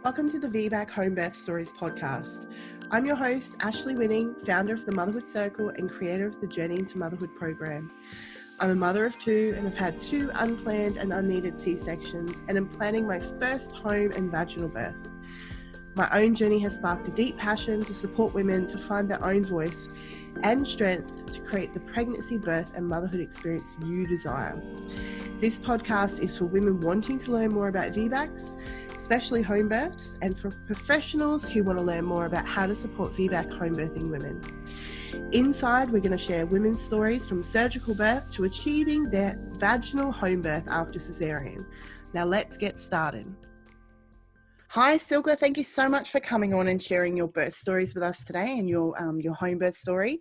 Welcome to the VBAC Home Birth Stories podcast. I'm your host, Ashley Winning, founder of the Motherhood Circle and creator of the Journey into Motherhood program. I'm a mother of two and have had two unplanned and unneeded C-sections and am planning my first home and vaginal birth. My own journey has sparked a deep passion to support women to find their own voice and strength to create the pregnancy, birth and motherhood experience you desire. This podcast is for women wanting to learn more about VBACs, especially home births, and for professionals who want to learn more about how to support VBAC home birthing women. Inside, we're going to share women's stories from surgical birth to achieving their vaginal home birth after cesarean. Now let's get started. Hi, Silka. Thank you so much for coming on and sharing your birth stories with us today and your home birth story.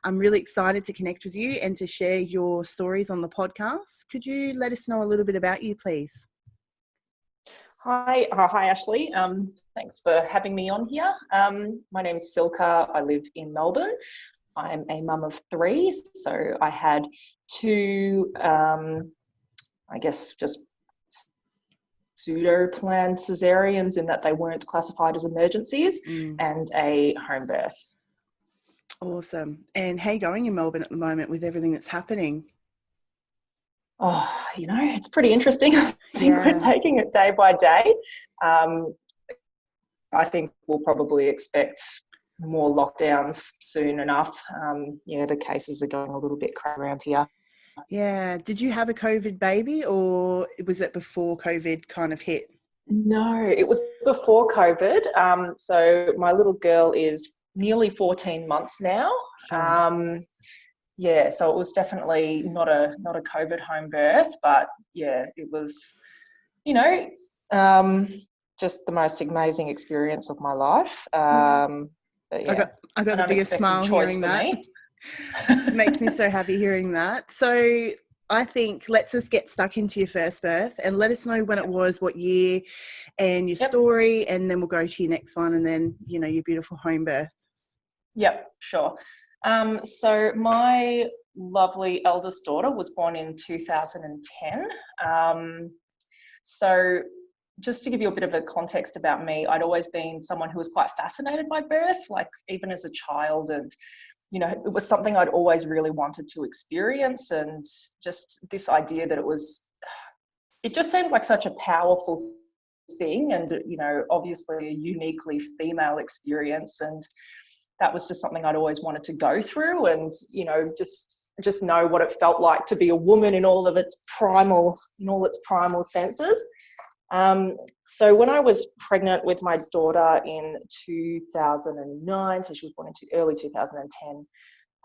I'm really excited to connect with you and to share your stories on the podcast. Could you let us know a little bit about you, please? Hi, Ashley. Thanks for having me on here. My name is Silka. I live in Melbourne. I'm a mum of three, so I had two, just pseudo-planned cesareans in that they weren't classified as emergencies, and a home birth. Awesome. And how are you going in Melbourne at the moment with everything that's happening? Oh, it's pretty interesting. I think we're taking it day by day. I think we'll probably expect more lockdowns soon enough. The cases are going a little bit crazy around here. Yeah. Did you have a COVID baby or was it before COVID kind of hit? No, it was before COVID. So my little girl is nearly 14 months now. Sure. So it was definitely not a COVID home birth, but it was, just the most amazing experience of my life. I got the biggest smile hearing that. It makes me so happy hearing that. So I think let's just get stuck into your first birth and let us know when it was, what year, and your story, and then we'll go to your next one and then, your beautiful home birth. Yep, sure. So my lovely eldest daughter was born in 2010. So just to give you a bit of a context about me, I'd always been someone who was quite fascinated by birth, like even as a child, and it was something I'd always really wanted to experience, and just this idea that it just seemed like such a powerful thing, and obviously a uniquely female experience, and that was just something I'd always wanted to go through, and just know what it felt like to be a woman in all its primal senses. So when I was pregnant with my daughter in 2009, so she was born in early 2010,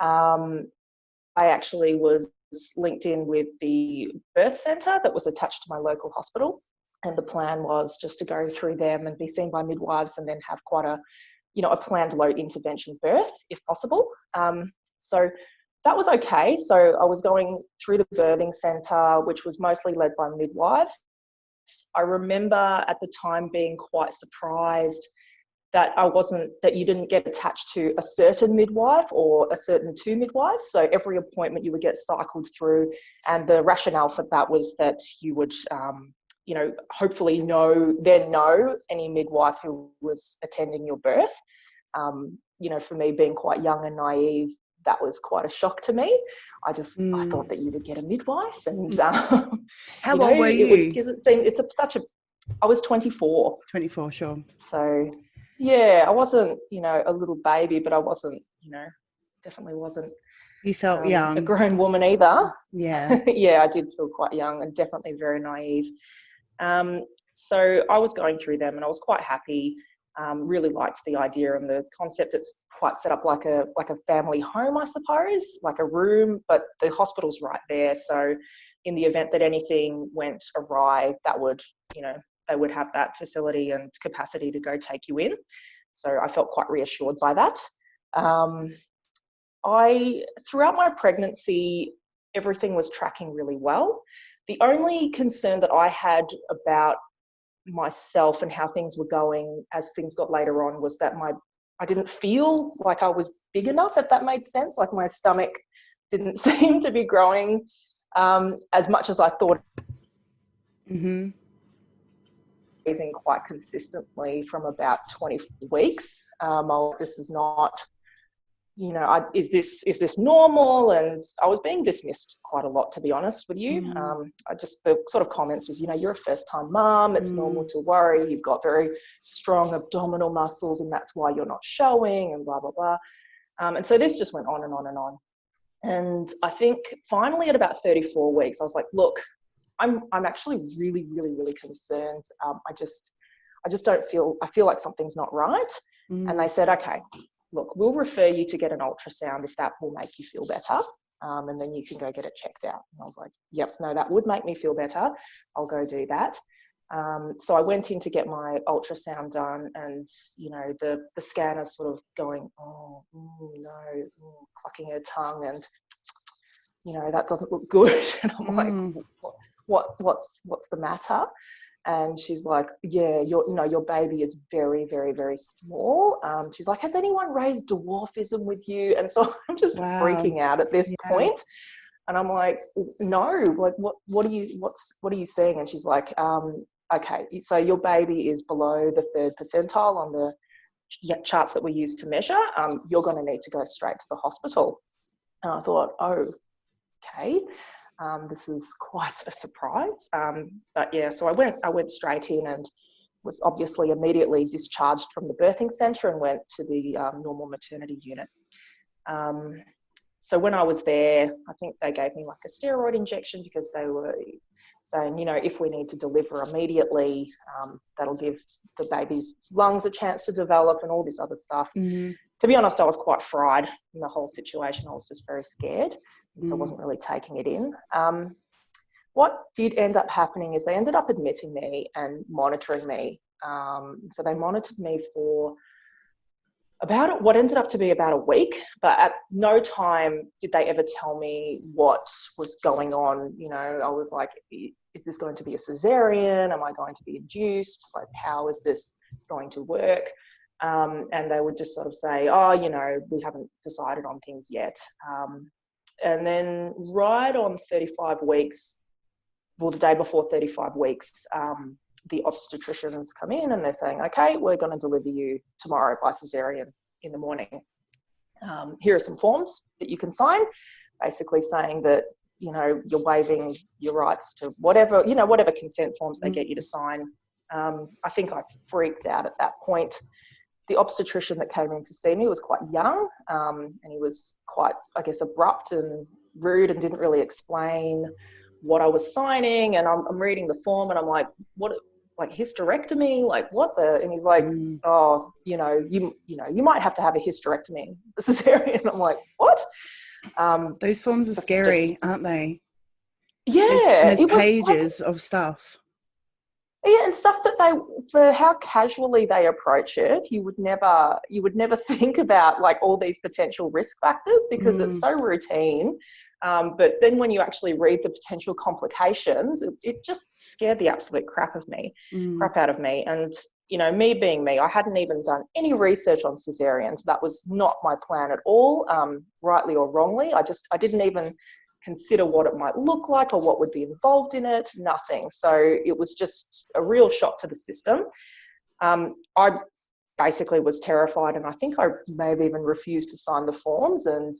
I actually was linked in with the birth centre that was attached to my local hospital, and the plan was just to go through them and be seen by midwives and then have quite a planned low intervention birth if possible. So that was okay. So I was going through the birthing centre, which was mostly led by midwives. I remember at the time being quite surprised that you didn't get attached to a certain midwife or a certain two midwives. So every appointment you would get cycled through, and the rationale for that was that you would, hopefully know any midwife who was attending your birth. For me being quite young and naive, that was quite a shock to me. I thought that you would get a midwife, and how old were you? Because it seemed I was 24. 24, sure. So I wasn't a little baby, but I wasn't definitely wasn't. You felt young. A grown woman either. Yeah. I did feel quite young and definitely very naive. So I was going through them and I was quite happy. Really liked the idea and the concept. It's quite set up like a family home, I suppose, like a room, but the hospital's right there. So in the event that anything went awry, that would, they would have that facility and capacity to go take you in. So I felt quite reassured by that. Throughout my pregnancy, everything was tracking really well. The only concern that I had about myself and how things were going as things got later on was that I didn't feel like I was big enough, if that made sense. Like my stomach didn't seem to be growing as much as I thought. Mm-hmm. raising quite consistently from about 24 weeks. This is not, you know, is this normal? And I was being dismissed quite a lot, to be honest with you. The sort of comments was, you know, you're a first-time mum, it's normal to worry, you've got very strong abdominal muscles and that's why you're not showing, and blah, blah, blah. And so this just went on and on and on. And I think finally at about 34 weeks, I was like, look, I'm actually really, really, really concerned. I just don't feel, I feel like something's not right. And they said, okay, look, we'll refer you to get an ultrasound if that will make you feel better. And then you can go get it checked out. And I was like, yep, no, that would make me feel better. I'll go do that. So I went in to get my ultrasound done, and, you know, the scanner's sort of going, oh, no, clucking her tongue, and, you know, that doesn't look good. And I'm like, what's the matter? And she's like, yeah, your baby is very, very, very small. She's like, has anyone raised dwarfism with you? And so I'm just freaking out at this point. And I'm like, no, like, what are you seeing? And she's like, okay, so your baby is below the 3rd percentile on the charts that we use to measure. You're going to need to go straight to the hospital. And I thought, oh, okay. This is quite a surprise. But yeah, so I went straight in and was obviously immediately discharged from the birthing centre and went to the normal maternity unit. So when I was there, I think they gave me like a steroid injection because they were saying, you know, if we need to deliver immediately, that'll give the baby's lungs a chance to develop and all this other stuff. To be honest, I was quite fried in the whole situation. I was just very scared, so I wasn't really taking it in. What did end up happening is they ended up admitting me and monitoring me. So they monitored me for what ended up to be about a week, but at no time did they ever tell me what was going on. You know, I was like, is this going to be a cesarean? Am I going to be induced? Like, how is this going to work? And they would just sort of say, oh, you know, we haven't decided on things yet. And then right on 35 weeks, well, the day before 35 weeks, the obstetricians come in and they're saying, okay, we're going to deliver you tomorrow by cesarean in the morning. Here are some forms that you can sign, basically saying that, you know, you're waiving your rights to whatever consent forms they get you to sign. I think I freaked out at that point. The obstetrician that came in to see me was quite young, and he was quite, I guess, abrupt and rude and didn't really explain what I was signing. And I'm reading the form and I'm like, what, like hysterectomy? Like what the? And he's like, oh, you might have to have a hysterectomy, the cesarean. I'm like, what? Those forms are scary, aren't they? Yeah. There's pages of stuff. Yeah, and stuff that for how casually they approach it, you would never think about like all these potential risk factors because it's so routine. But then when you actually read the potential complications, it just scared the absolute crap out of me. And, you know, me being me, I hadn't even done any research on cesareans. That was not my plan at all, rightly or wrongly. I didn't even consider what it might look like or what would be involved in it, nothing. So it was just a real shock to the system. I basically was terrified, and I think I may have even refused to sign the forms and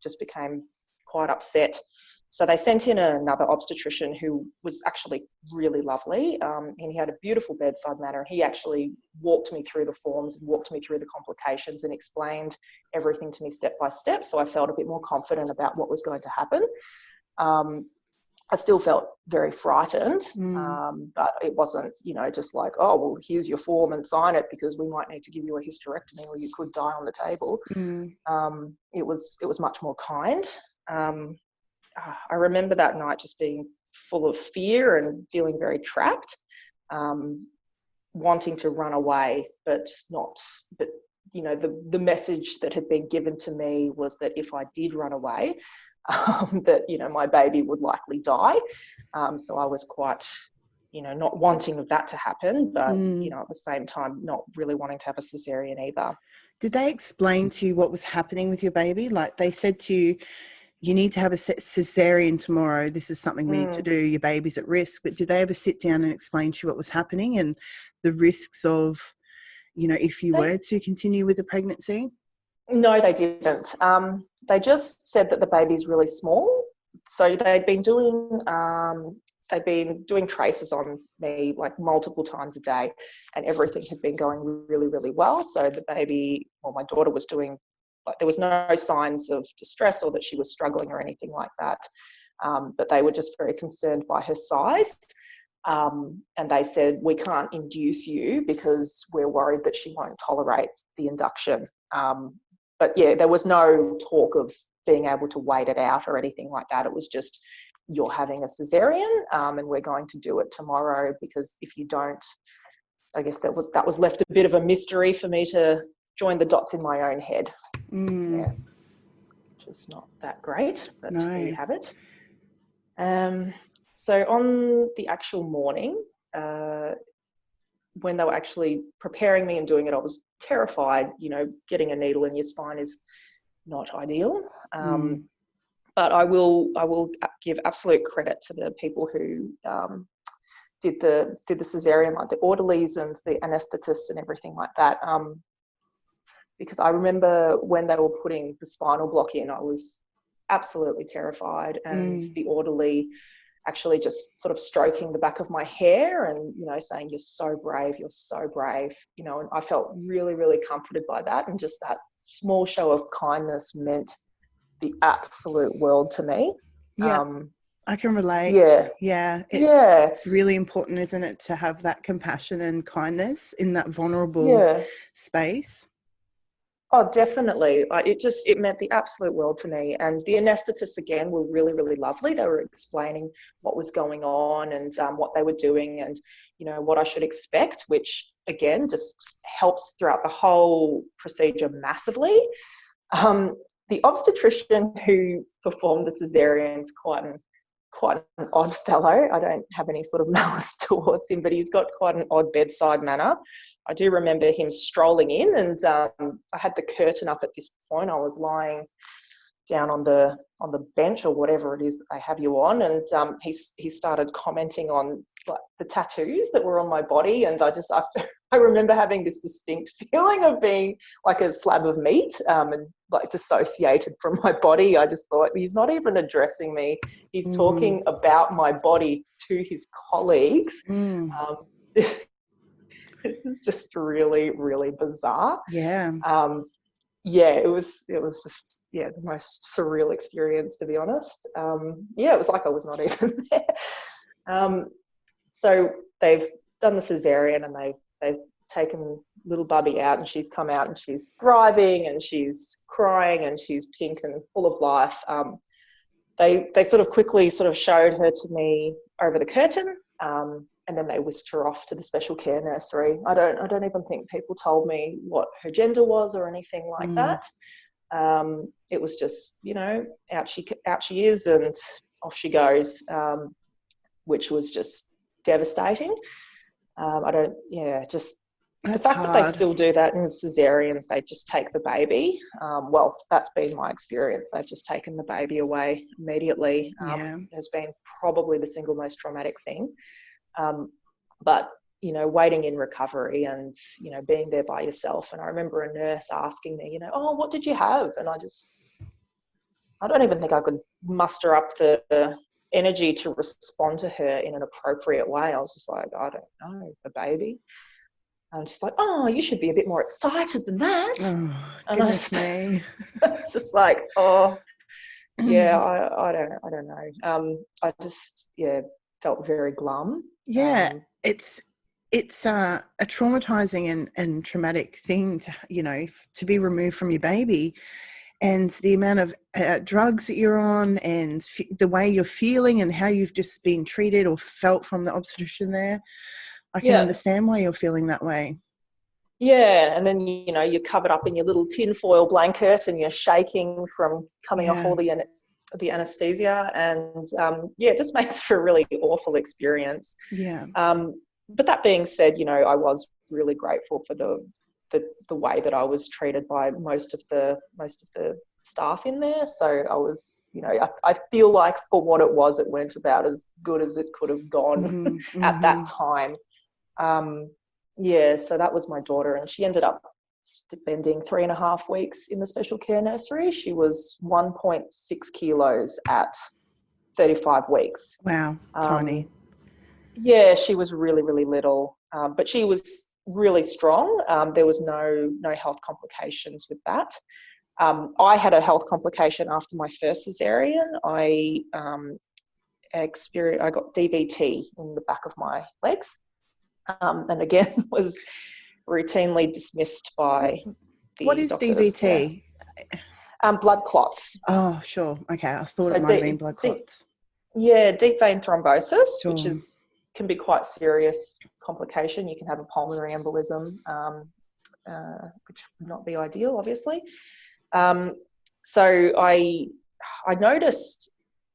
just became quite upset. So they sent in another obstetrician who was actually really lovely, and he had a beautiful bedside manner, and he actually walked me through the forms and walked me through the complications and explained everything to me step by step, so I felt a bit more confident about what was going to happen. I still felt very frightened, but it wasn't, you know, just like, oh, well, here's your form and sign it because we might need to give you a hysterectomy or you could die on the table. It was much more kind. I remember that night just being full of fear and feeling very trapped, wanting to run away, but you know, the message that had been given to me was that if I did run away, that, you know, my baby would likely die. So I was quite, you know, not wanting that to happen, but, you know, at the same time, not really wanting to have a cesarean either. Did they explain to you what was happening with your baby? Like they said to you, you need to have a cesarean tomorrow. This is something we need to do. Your baby's at risk. But did they ever sit down and explain to you what was happening and the risks of, you know, if you were to continue with the pregnancy? No, they didn't. They just said that the baby's really small. So they'd been doing traces on me like multiple times a day, and everything had been going really, really well. So the baby, well, my daughter was doing, like, there was no signs of distress or that she was struggling or anything like that. But they were just very concerned by her size. And they said, we can't induce you because we're worried that she won't tolerate the induction. But yeah, there was no talk of being able to wait it out or anything like that. It was just, you're having a cesarean, and we're going to do it tomorrow, because if you don't, I guess that was left a bit of a mystery for me to join the dots in my own head. Yeah, which is not that great, but there you have it. So on the actual morning, when they were actually preparing me and doing it, I was terrified. You know, getting a needle in your spine is not ideal. But I will give absolute credit to the people who did the cesarean, like the orderlies and the anaesthetists and everything like that. Because I remember when they were putting the spinal block in, I was absolutely terrified, and the orderly actually just sort of stroking the back of my hair and, you know, saying, you're so brave, you know, and I felt really, really comforted by that. And just that small show of kindness meant the absolute world to me. Yeah, I can relate. Yeah. It's really important, isn't it, to have that compassion and kindness in that vulnerable space. Oh, definitely. It meant the absolute world to me. And the anaesthetists, again, were really, really lovely. They were explaining what was going on and what they were doing and, you know, what I should expect, which, again, just helps throughout the whole procedure massively. The obstetrician who performed the cesarean is quite an odd fellow. I don't have any sort of malice towards him, but he's got quite an odd bedside manner. I do remember him strolling in, and I had the curtain up at this point. I was lying down on the bench or whatever it is that they have you on, and he started commenting on, like, the tattoos that were on my body, and I remember having this distinct feeling of being like a slab of meat, and like dissociated from my body. I just thought, he's not even addressing me. He's talking about my body to his colleagues. This is just really, really bizarre. Yeah. It was just, the most surreal experience, to be honest. It was like I was not even there. So they've done the cesarean, and they've taken little Bubby out, and she's come out and she's thriving and she's crying and she's pink and full of life. They sort of quickly sort of showed her to me over the curtain, and then they whisked her off to the special care nursery. I don't even think people told me what her gender was or anything like that. It was just, you know, out she is and off she goes, which was just devastating. The fact that they still do that in cesareans, they just take the baby. Well, that's been my experience. They've just taken the baby away immediately. Has been probably the single most traumatic thing. But, you know, waiting in recovery and, you know, being there by yourself. And I remember a nurse asking me, you know, oh, what did you have? And I don't even think I could muster up the energy to respond to her in an appropriate way. I was just like, I don't know, the baby. I'm just like, oh, you should be a bit more excited than that. Oh, goodness me. It's just like, oh, yeah, I don't know. I just, felt very glum. Yeah, it's a traumatizing and traumatic thing to, you know, to be removed from your baby, and the amount of drugs that you're on and the way you're feeling and how you've just been treated or felt from the obstetrician there. I can understand why you're feeling that way. Yeah, and then, you know, you're covered up in your little tinfoil blanket and you're shaking from coming off all the anesthesia, and it just makes for a really awful experience. But that being said, you know, I was really grateful for the way that I was treated by most of the staff in there. So I was, I feel like for what it was, it went about as good as it could have gone at that time. So that was my daughter, and she ended up spending 3.5 weeks in the special care nursery. She was 1.6 kilos at 35 weeks. Wow, tiny. Yeah, she was really, really little, but she was really strong. There was no health complications with that. I had a health complication after my first cesarean. I got DVT in the back of my legs, and again was routinely dismissed by the What is doctors. DVT? Yeah. Blood clots. Oh, sure. Okay, I thought So it might have been blood clots. Deep vein thrombosis, Sure. which can be quite serious complication. You can have a pulmonary embolism, which would not be ideal, obviously. So I noticed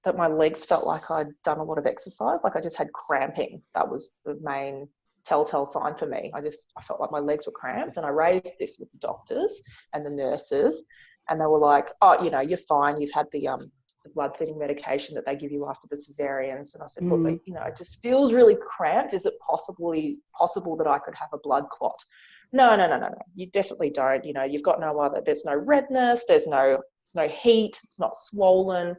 that my legs felt like I'd done a lot of exercise, like I just had cramping. That was the main telltale sign for me. I felt like my legs were cramped, and I raised this with the doctors and the nurses, and they were like, oh, you're fine. You've had the blood thinning medication that they give you after the cesareans. And I said, look, it just feels really cramped. Is it possible that I could have a blood clot? No. You definitely don't. You've got no other, there's no redness, there's no heat, it's not swollen.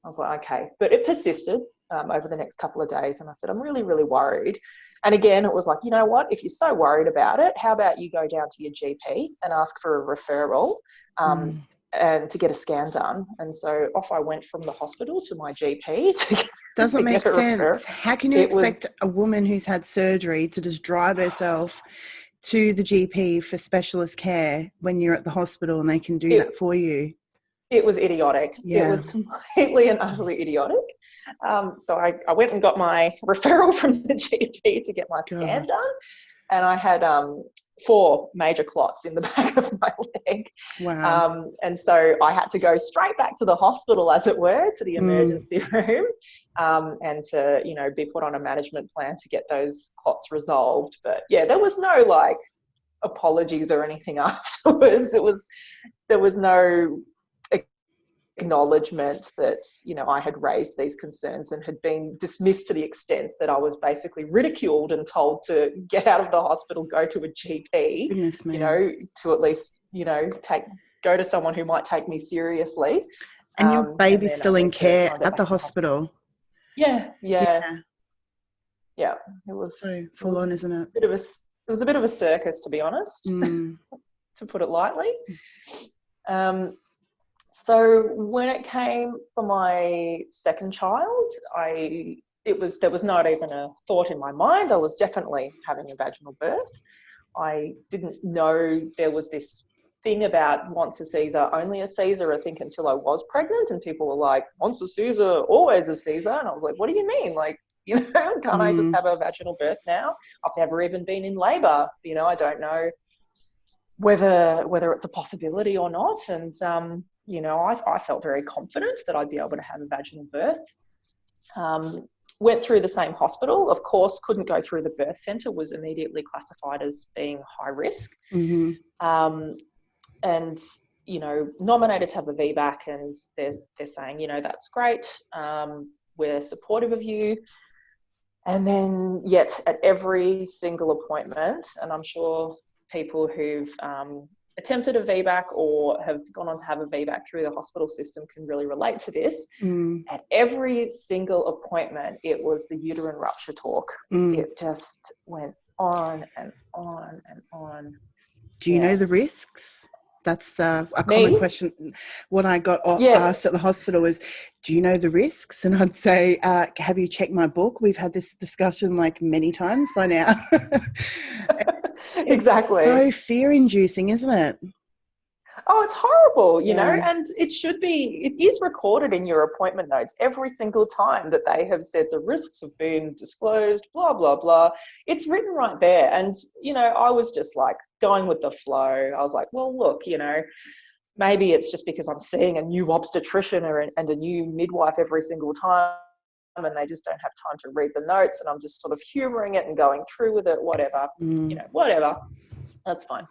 I was like, okay. But it persisted over the next couple of days. And I said, I'm really, really worried. And again, it was like, you know what, if you're so worried about it, how about you go down to your GP and ask for a referral and to get a scan done. And so off I went from the hospital to my GP to Doesn't make get a sense. referral. How can you expect a woman who's had surgery to just drive herself to the GP for specialist care when you're at the hospital and they can do that for you? It was idiotic. Yeah. It was completely and utterly idiotic. So I went and got my referral from the GP to get my scan done. And I had 4 major clots in the back of my leg. Wow. And so I had to go straight back to the hospital, as it were, to the emergency room, and to, be put on a management plan to get those clots resolved. But yeah, there was no apologies or anything afterwards. There was no acknowledgement that I had raised these concerns and had been dismissed to the extent that I was basically ridiculed and told to get out of the hospital, go to a GP, to at least go to someone who might take me seriously. And your baby's still in care at the hospital. Yeah. It was so full on, isn't it? It was a bit of a circus, to be honest, to put it lightly. So when it came for my second child, there was not even a thought in my mind. I was definitely having a vaginal birth. I didn't know there was this thing about once a Caesar, only a Caesar, I think, until I was pregnant, and people were like, once a Caesar, always a Caesar. And I was like, what do you mean? Can't I just have a vaginal birth now? I've never even been in labor. I don't know whether it's a possibility or not. And I felt very confident that I'd be able to have a vaginal birth. Went through the same hospital, of course, couldn't go through the birth centre, was immediately classified as being high risk. And, nominated to have a VBAC, and they're saying, that's great. We're supportive of you. And then yet at every single appointment, and I'm sure people who've attempted a VBAC or have gone on to have a VBAC through the hospital system can really relate to this. At every single appointment, it was the uterine rupture talk. It just went on and on and on. Do you know the risks? That's a common question. What I got asked at the hospital was, do you know the risks? And I'd say, have you checked my book? We've had this discussion many times by now. Exactly. It's so fear-inducing, isn't it? Oh, it's horrible, and it is recorded in your appointment notes every single time that they have said the risks have been disclosed, blah, blah, blah. It's written right there. And, I was just going with the flow. I was like, well, look, maybe it's just because I'm seeing a new obstetrician and a new midwife every single time, and they just don't have time to read the notes, and I'm just sort of humouring it and going through with it, whatever, whatever. That's fine.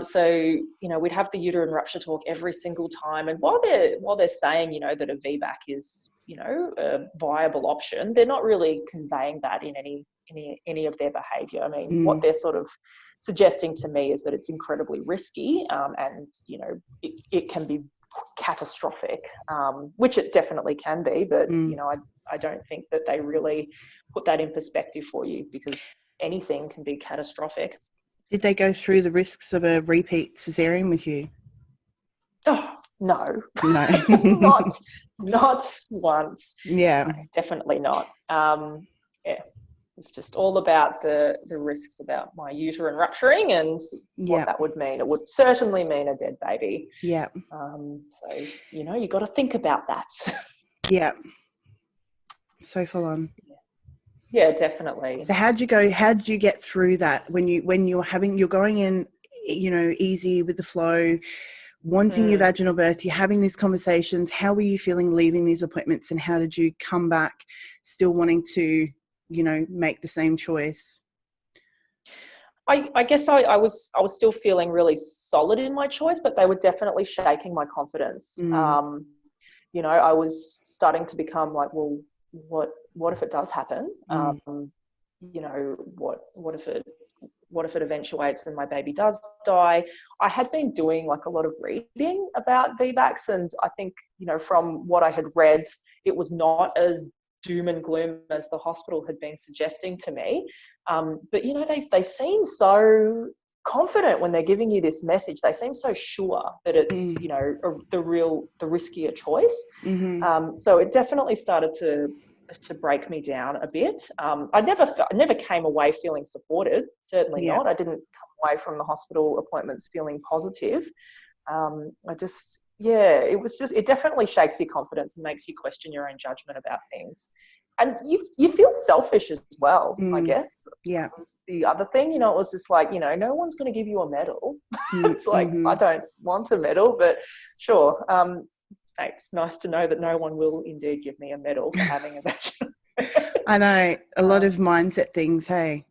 So, you know, we'd have the uterine rupture talk every single time. And while they're saying, you know, that a VBAC is, you know, a viable option, they're not really conveying that in any of their behaviour. I mean, what they're sort of suggesting to me is that it's incredibly risky, and, you know, it can be catastrophic, which it definitely can be. But, you know, I don't think that they really put that in perspective for you, because anything can be catastrophic. Did they go through the risks of a repeat cesarean with you? Oh, no. No. not once. Yeah. No, definitely not. Yeah, it's just all about the risks about my uterine rupturing and what that would mean. It would certainly mean a dead baby. Yeah. So, you know, you got to think about that. Yeah. So full on. Yeah, definitely. So how'd you get through that when you're going in, you know, easy with the flow, wanting your vaginal birth, you're having these conversations? How were you feeling leaving these appointments, and how did you come back still wanting to, you know, make the same choice? I guess I was still feeling really solid in my choice, but they were definitely shaking my confidence. You know, I was starting to become like, well, what if it does happen? You know, what if it eventuates and my baby does die? I had been doing like a lot of reading about VBACs, and I think, you know, from what I had read, it was not as doom and gloom as the hospital had been suggesting to me. But, you know, they seem so confident when they're giving you this message. They seem so sure that it's, you know, the riskier choice. So it definitely started to break me down a bit. I never came away feeling supported. Certainly not. I didn't come away from the hospital appointments feeling positive. It definitely shakes your confidence and makes you question your own judgment about things. And you feel selfish as well, I guess. Yeah. That was the other thing, you know, it was just like, you know, no one's going to give you a medal. It's like, I don't want a medal, but sure. It's nice to know that no one will indeed give me a medal for having a vaginal. I know, a lot of mindset things, hey?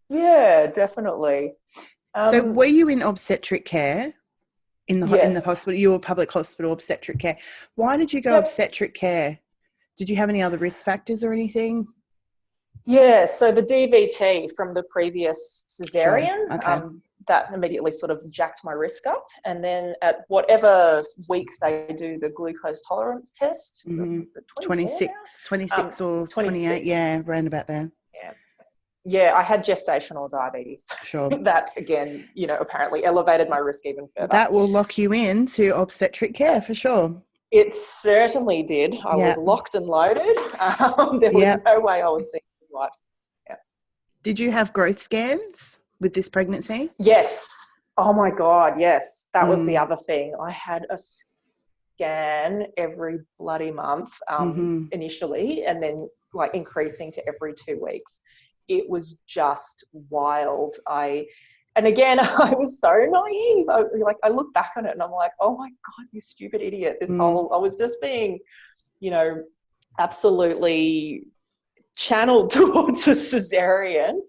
Yeah, definitely. So were you in obstetric care in the hospital? You were public hospital obstetric care. Why did you go obstetric care? Did you have any other risk factors or anything? Yeah, so the DVT from the previous cesarean, Sure. Okay. that immediately sort of jacked my risk up. And then at whatever week they do the glucose tolerance test, 26 or 28, yeah, around about there. Yeah, I had gestational diabetes. Sure. That, again, you know, apparently elevated my risk even further. That will lock you into obstetric care for sure. It certainly did. I was locked and loaded. There was no way I was seeing midwives. Yeah. Did you have growth scans with this pregnancy? Yes. Oh my God, yes. That was the other thing. I had a scan every bloody month initially, and then like increasing to every 2 weeks. It was just wild. And again, I was so naive. I look back on it and I'm like, oh my God, you stupid idiot. I was just being, you know, absolutely channeled towards a cesarean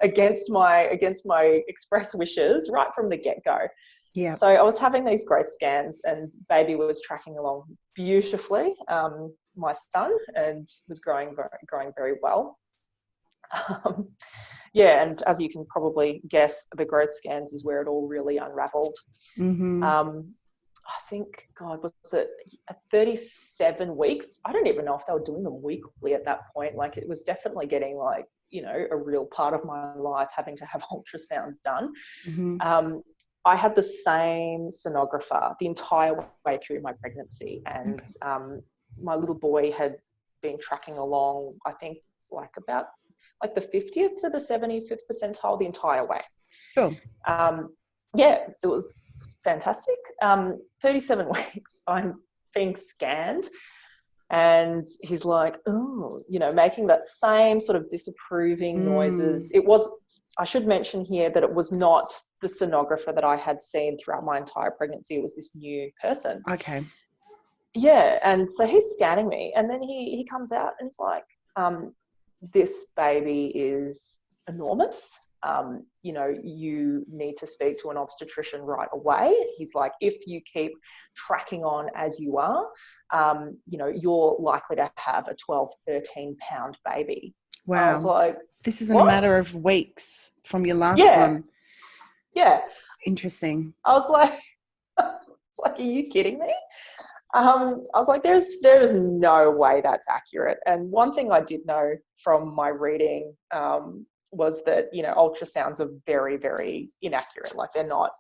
against my express wishes right from the get-go. Yeah. So I was having these growth scans and baby was tracking along beautifully, my son, and was growing very well. And as you can probably guess, the growth scans is where it all really unraveled. I think, God, was it 37 weeks? I don't even know if they were doing them weekly at that point. Like, it was definitely getting like, you know, a real part of my life, having to have ultrasounds done. I had the same sonographer the entire way through my pregnancy, and my little boy had been tracking along, I think, like about like the 50th to the 75th percentile the entire way. Sure. It was fantastic. 37 weeks, I'm being scanned, and he's like, oh, you know, making that same sort of disapproving noises. I should mention here that it was not the sonographer that I had seen throughout my entire pregnancy. It was this new person. Okay. Yeah, and so he's scanning me, and then he comes out and he's like, this baby is enormous. you know, you need to speak to an obstetrician right away. He's like, if you keep tracking on as you are, you know, you're likely to have a 12, 13 pound baby. Wow. I was like, this is in what? a matter of weeks from your last one. Yeah. Interesting. I was like, it's like, are you kidding me? I was like, there's no way that's accurate. And one thing I did know from my reading was that, you know, ultrasounds are very, very inaccurate. Like, they're not,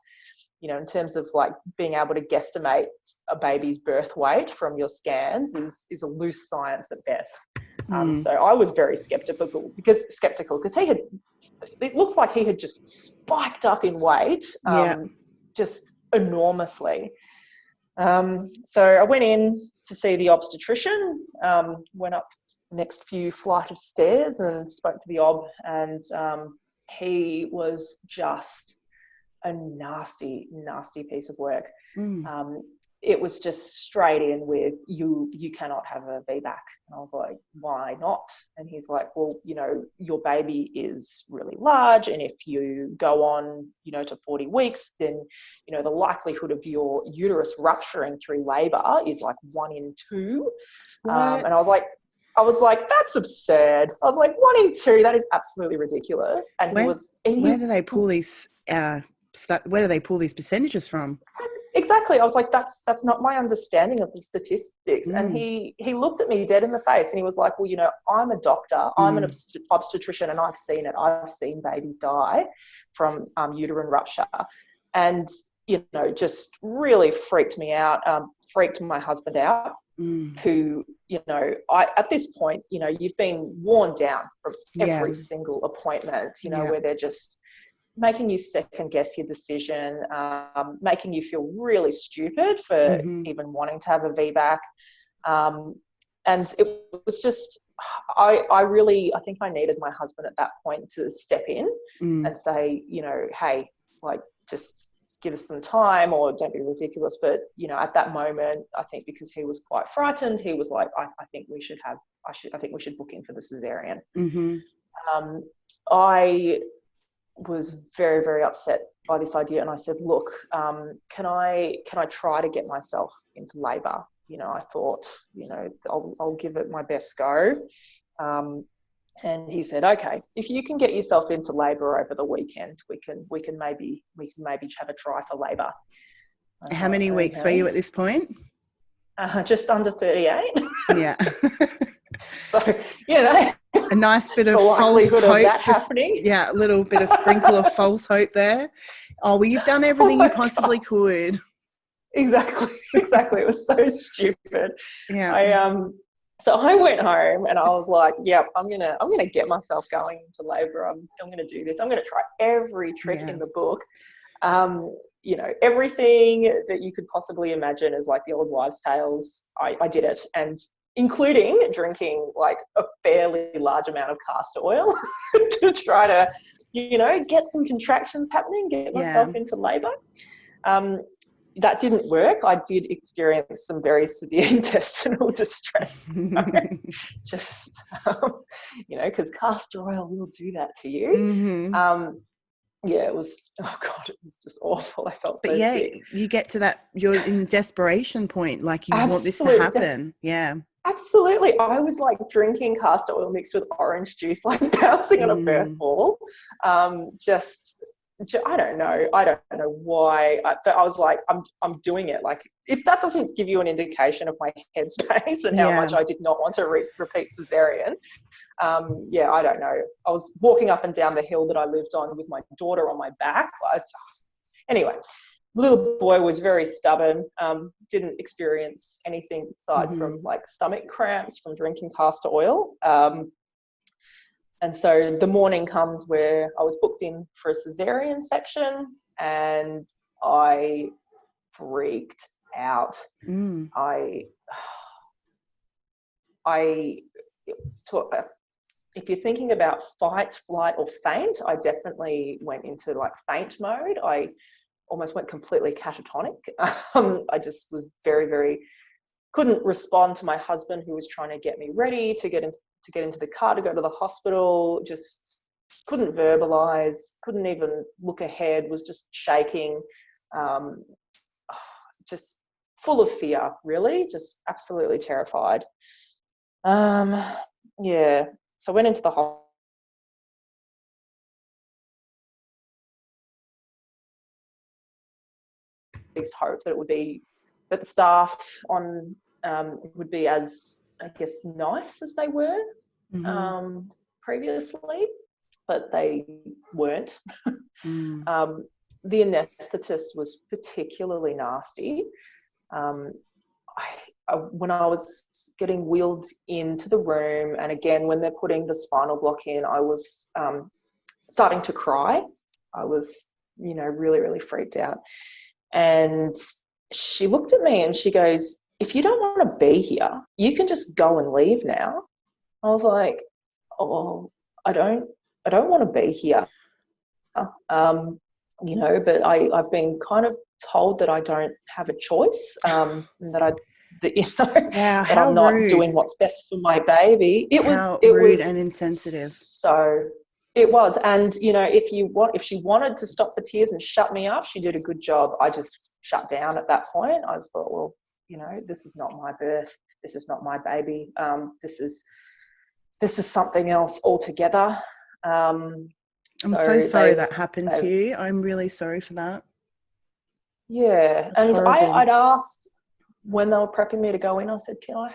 you know, in terms of like being able to guesstimate a baby's birth weight from your scans is a loose science at best. So I was very skeptical because it looked like he had just spiked up in weight, just enormously. So I went in to see the obstetrician, went up the next few flight of stairs and spoke to the ob, and he was just a nasty, nasty piece of work. It was just straight in with, you cannot have a VBAC. And I was like, why not? And he's like, well, you know, your baby is really large, and if you go on, you know, to 40 weeks, then, you know, the likelihood of your uterus rupturing through labor is like 1 in 2. And I was like, that's absurd. I was like, 1 in 2, that is absolutely ridiculous. And where do they pull these percentages from? Exactly. I was like, that's not my understanding of the statistics. And he looked at me dead in the face and he was like, well, you know, I'm a doctor, I'm an obstetrician, and I've seen it. I've seen babies die from uterine rupture. And, you know, just really freaked me out, freaked my husband out, who, you know, at this point, you know, you've been worn down from every single appointment, you know, where they're just making you second guess your decision, making you feel really stupid for even wanting to have a VBAC. And it was just, I think I needed my husband at that point to step in and say, you know, hey, like, just give us some time, or don't be ridiculous. But, you know, at that moment, I think because he was quite frightened, he was like, I think we should book in for the cesarean. I was very, very upset by this idea, and I said, look, can I try to get myself into labor? You know, I thought, you know, I'll give it my best go. And he said, okay, if you can get yourself into labor over the weekend, we can maybe have a try for labor. How many weeks were you at this point? Just under 38. Yeah. So, you know, a nice bit of false hope happening. Yeah, a little bit of sprinkle of false hope there. Oh, well, you've done everything you possibly could. Exactly. It was so stupid. Yeah. So I went home and I was like, yep, I'm gonna get myself going into labor. I'm gonna do this. I'm gonna try every trick in the book. You know, everything that you could possibly imagine as like the old wives' tales, I did it, and including drinking like a fairly large amount of castor oil to try to, you know, get some contractions happening, get myself into labor. That didn't work. I did experience some very severe intestinal distress. Just, you know, because castor oil will do that to you. Yeah, it was, oh God, it was just awful. I felt so sick. You get to that, you're in desperation point, like you want this to happen. Absolutely. I was like drinking castor oil mixed with orange juice, like bouncing on a birth ball. I don't know why, but I was like, I'm doing it. Like, if that doesn't give you an indication of my headspace and how much I did not want to repeat cesarean, I don't know. I was walking up and down the hill that I lived on with my daughter on my back. Anyway, little boy was very stubborn, didn't experience anything aside from like stomach cramps from drinking castor oil. And so the morning comes where I was booked in for a cesarean section, and I freaked out. If you're thinking about fight, flight, or faint, I definitely went into like faint mode. I almost went completely catatonic. I just was very, very, couldn't respond to my husband, who was trying to get me ready to get into the car to go to the hospital. Just couldn't verbalize, couldn't even look ahead, was just shaking, just full of fear, really, just absolutely terrified. Yeah, so I went into the hospital. Hope that it would be, that the staff on would be as, I guess, nice as they were previously, but they weren't. The anaesthetist was particularly nasty. When I was getting wheeled into the room, and again when they're putting the spinal block in, I was starting to cry. I was, really, really freaked out. And she looked at me and she goes, "If you don't want to be here, you can just go and leave now." I was like, "Oh, I don't want to be here." But I've been kind of told that I don't have a choice, and that Wow, that I'm not doing what's best for my baby. It was rude and insensitive. So it was, and if she wanted to stop the tears and shut me up, she did a good job. I just shut down at that point. I just thought, well, this is not my birth. This is not my baby. This is something else altogether. I'm so sorry that happened to you. I'm really sorry for that. Yeah, That's and horrible. I'd asked when they were prepping me to go in, I said, can I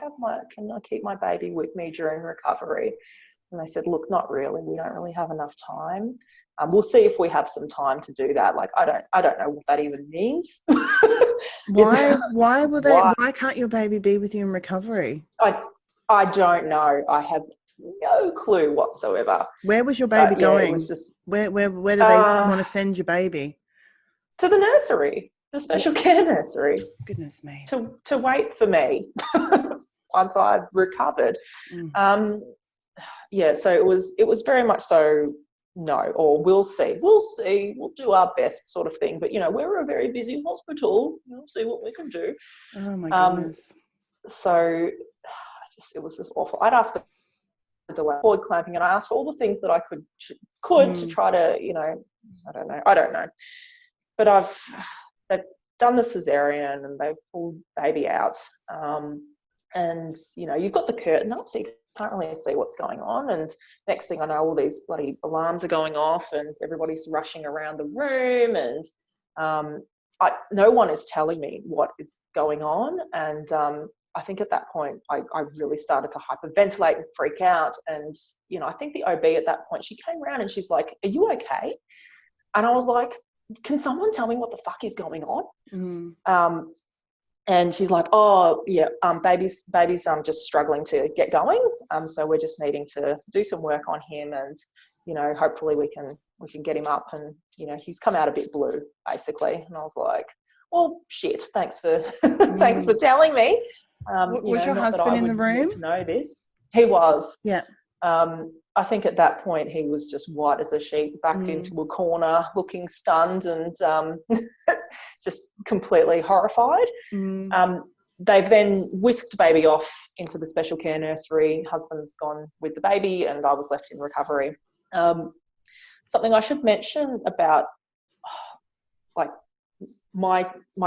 keep my baby with me during recovery? And they said, look, not really. We don't really have enough time. We'll see if we have some time to do that. Like, I don't know what that even means. Why can't your baby be with you in recovery? I don't know. I have no clue whatsoever. Where was your baby going? It was just, where do they want to send your baby? To the nursery, the special care nursery. Goodness me. To wait for me once I've recovered. So it was very much so no, or we'll see, we'll do our best sort of thing. But we're a very busy hospital. We'll see what we can do. Oh my goodness. So it was just awful. I'd asked to delay cord clamping, and I asked for all the things that I could to try to, I don't know. But they've done the cesarean and they've pulled baby out. And you've got the curtain up, so you can't really see what's going on. And next thing I know, all these bloody alarms are going off and everybody's rushing around the room, and no one is telling me what is going on. And I think at that point, I really started to hyperventilate and freak out. And, I think the OB at that point, she came around and she's like, "Are you okay?" And I was like, "Can someone tell me what the fuck is going on?" And she's like, "Oh yeah, baby's just struggling to get going. So we're just needing to do some work on him, and hopefully we can get him up, and he's come out a bit blue, basically." And I was like, "Well, shit, thanks for thanks for telling me." Was your husband in the room? To know this, he was. Yeah. I think at that point he was just white as a sheet, backed into a corner, looking stunned and just completely horrified. They've then whisked baby off into the special care nursery. Husband's gone with the baby, and I was left in recovery. Something I should mention about my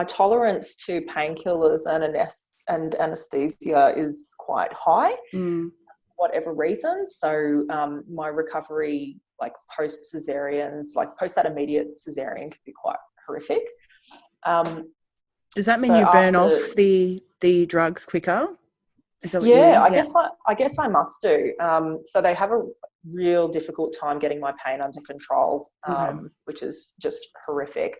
tolerance to painkillers and anesthesia is quite high. Whatever reason. So my recovery, post cesareans, post that immediate cesarean, could be quite horrific. Does that mean you burn off the drugs quicker? Is that what you mean? I guess I must do. So they have a real difficult time getting my pain under control, which is just horrific.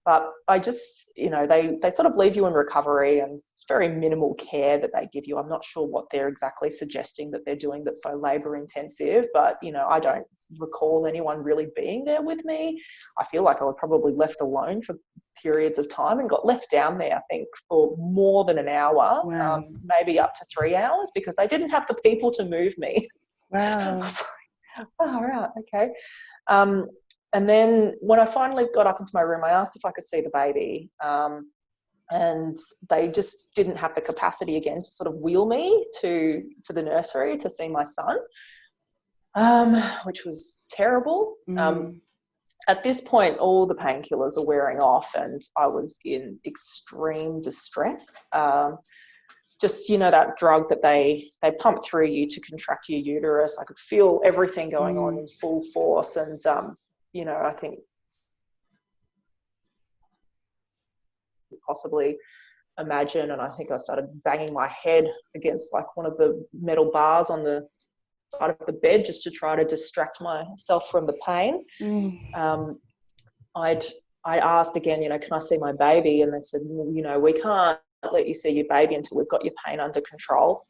But I just, they sort of leave you in recovery, and it's very minimal care that they give you. I'm not sure what they're exactly suggesting that they're doing that's so labour intensive, but, I don't recall anyone really being there with me. I feel like I was probably left alone for periods of time and got left down there, I think, for more than an hour, maybe up to 3 hours, because they didn't have the people to move me. Wow. Oh, right, okay. And then when I finally got up into my room, I asked if I could see the baby, and they just didn't have the capacity again to sort of wheel me to the nursery to see my son. which was terrible. Mm. At this point, all the painkillers are wearing off and I was in extreme distress. Just, that drug that they pump through you to contract your uterus. I could feel everything going on in full force. And, I think possibly imagine, and I think I started banging my head against like one of the metal bars on the side of the bed just to try to distract myself from the pain. I asked again, can I see my baby? And they said, we can't let you see your baby until we've got your pain under control.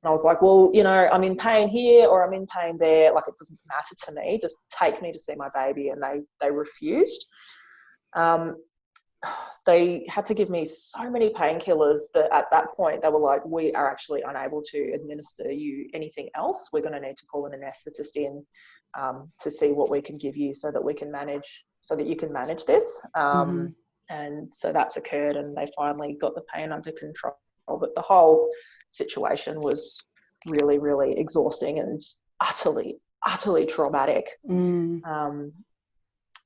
And I was like, well, I'm in pain here or I'm in pain there. Like, it doesn't matter to me. Just take me to see my baby. And they refused. They had to give me so many painkillers that at that point they were like, we are actually unable to administer you anything else. We're going to need to call an anaesthetist in to see what we can give you so that you can manage this. And so that's occurred and they finally got the pain under control. But the whole situation was really, really exhausting and utterly, utterly traumatic. And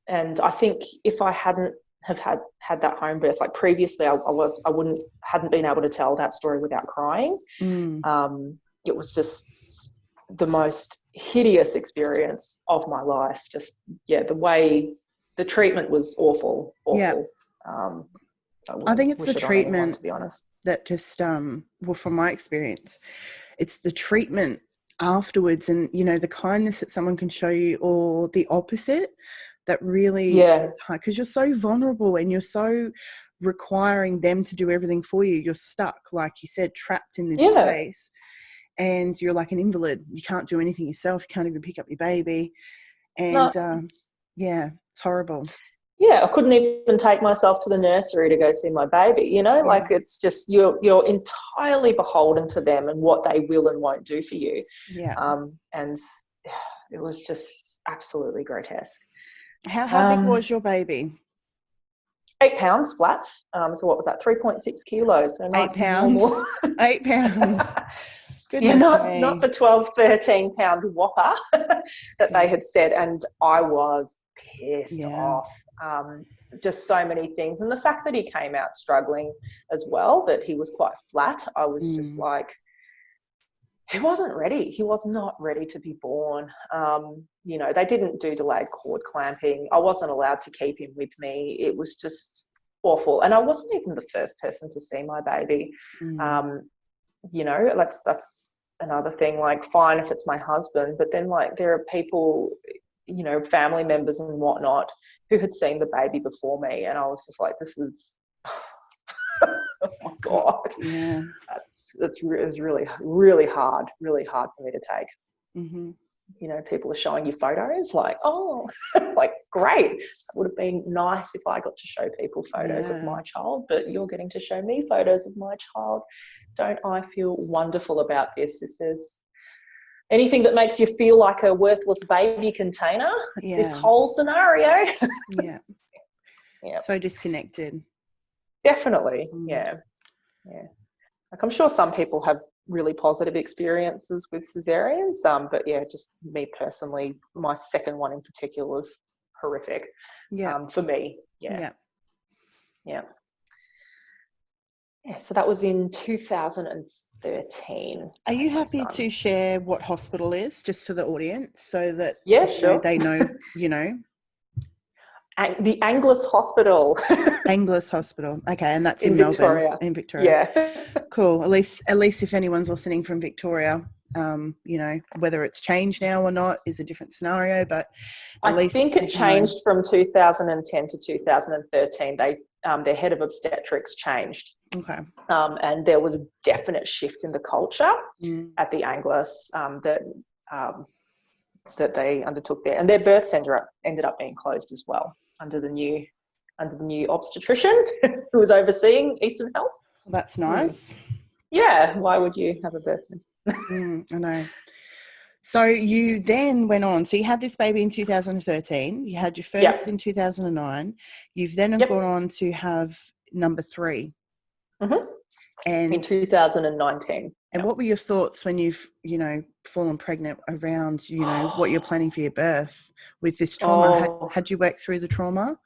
I think if I hadn't have had that home birth, like previously hadn't been able to tell that story without crying. It was just the most hideous experience of my life. Just, the way the treatment was awful. Yeah. I think it's the treatment, anyone, to be honest, that just, from my experience, it's the treatment afterwards and, the kindness that someone can show you or the opposite that really, because you're so vulnerable and you're so requiring them to do everything for you. You're stuck, like you said, trapped in this space and you're like an invalid. You can't do anything yourself. You can't even pick up your baby. And it's horrible. Yeah, I couldn't even take myself to the nursery to go see my baby, like it's just you're entirely beholden to them and what they will and won't do for you. And it was just absolutely grotesque. How big was your baby? 8 pounds flat. So what was that? 3.6 kilos. So 8 pounds. 8 pounds. Goodness not the 12, 13 pound whopper that they had said. And I was pissed off. Just so many things. And the fact that he came out struggling as well, that he was quite flat, I was just like, he wasn't ready. He was not ready to be born. They didn't do delayed cord clamping. I wasn't allowed to keep him with me. It was just awful. And I wasn't even the first person to see my baby. That's another thing, like, fine if it's my husband, but then like there are people, family members and whatnot who had seen the baby before me. And I was just like, this is, oh my God. Yeah. It was really, really hard for me to take. People are showing you photos like, oh, like, great. It would have been nice if I got to show people photos of my child, but you're getting to show me photos of my child. Don't I feel wonderful about this? If there's anything that makes you feel like a worthless baby container, it's this whole scenario. So disconnected. Definitely. Yeah. Like, I'm sure some people have really positive experiences with cesareans, but just me personally, my second one in particular was horrific. For me. So that was in 2013. Are you happy to share what hospital is, just for the audience, so that sure. they know, The Anglis Hospital. Anglis Hospital. Okay, and that's in Victoria. Melbourne. In Victoria. Yeah. Cool. At least if anyone's listening from Victoria, whether it's changed now or not is a different scenario, but I think it changed from 2010 to 2013. Their head of obstetrics changed. Okay. And there was a definite shift in the culture at the Anglis that they undertook there, and their birth centre ended up being closed as well under the new obstetrician who was overseeing Eastern Health. That's nice. Yeah, why would you have a birth centre? I know. So you then went on. So you had this baby in 2013. You had your first in 2009. You've then gone on to have number 3. Mm-hmm. And in 2019. And what were your thoughts when you've, fallen pregnant around, what you're planning for your birth with this trauma? Oh, Had you worked through the trauma?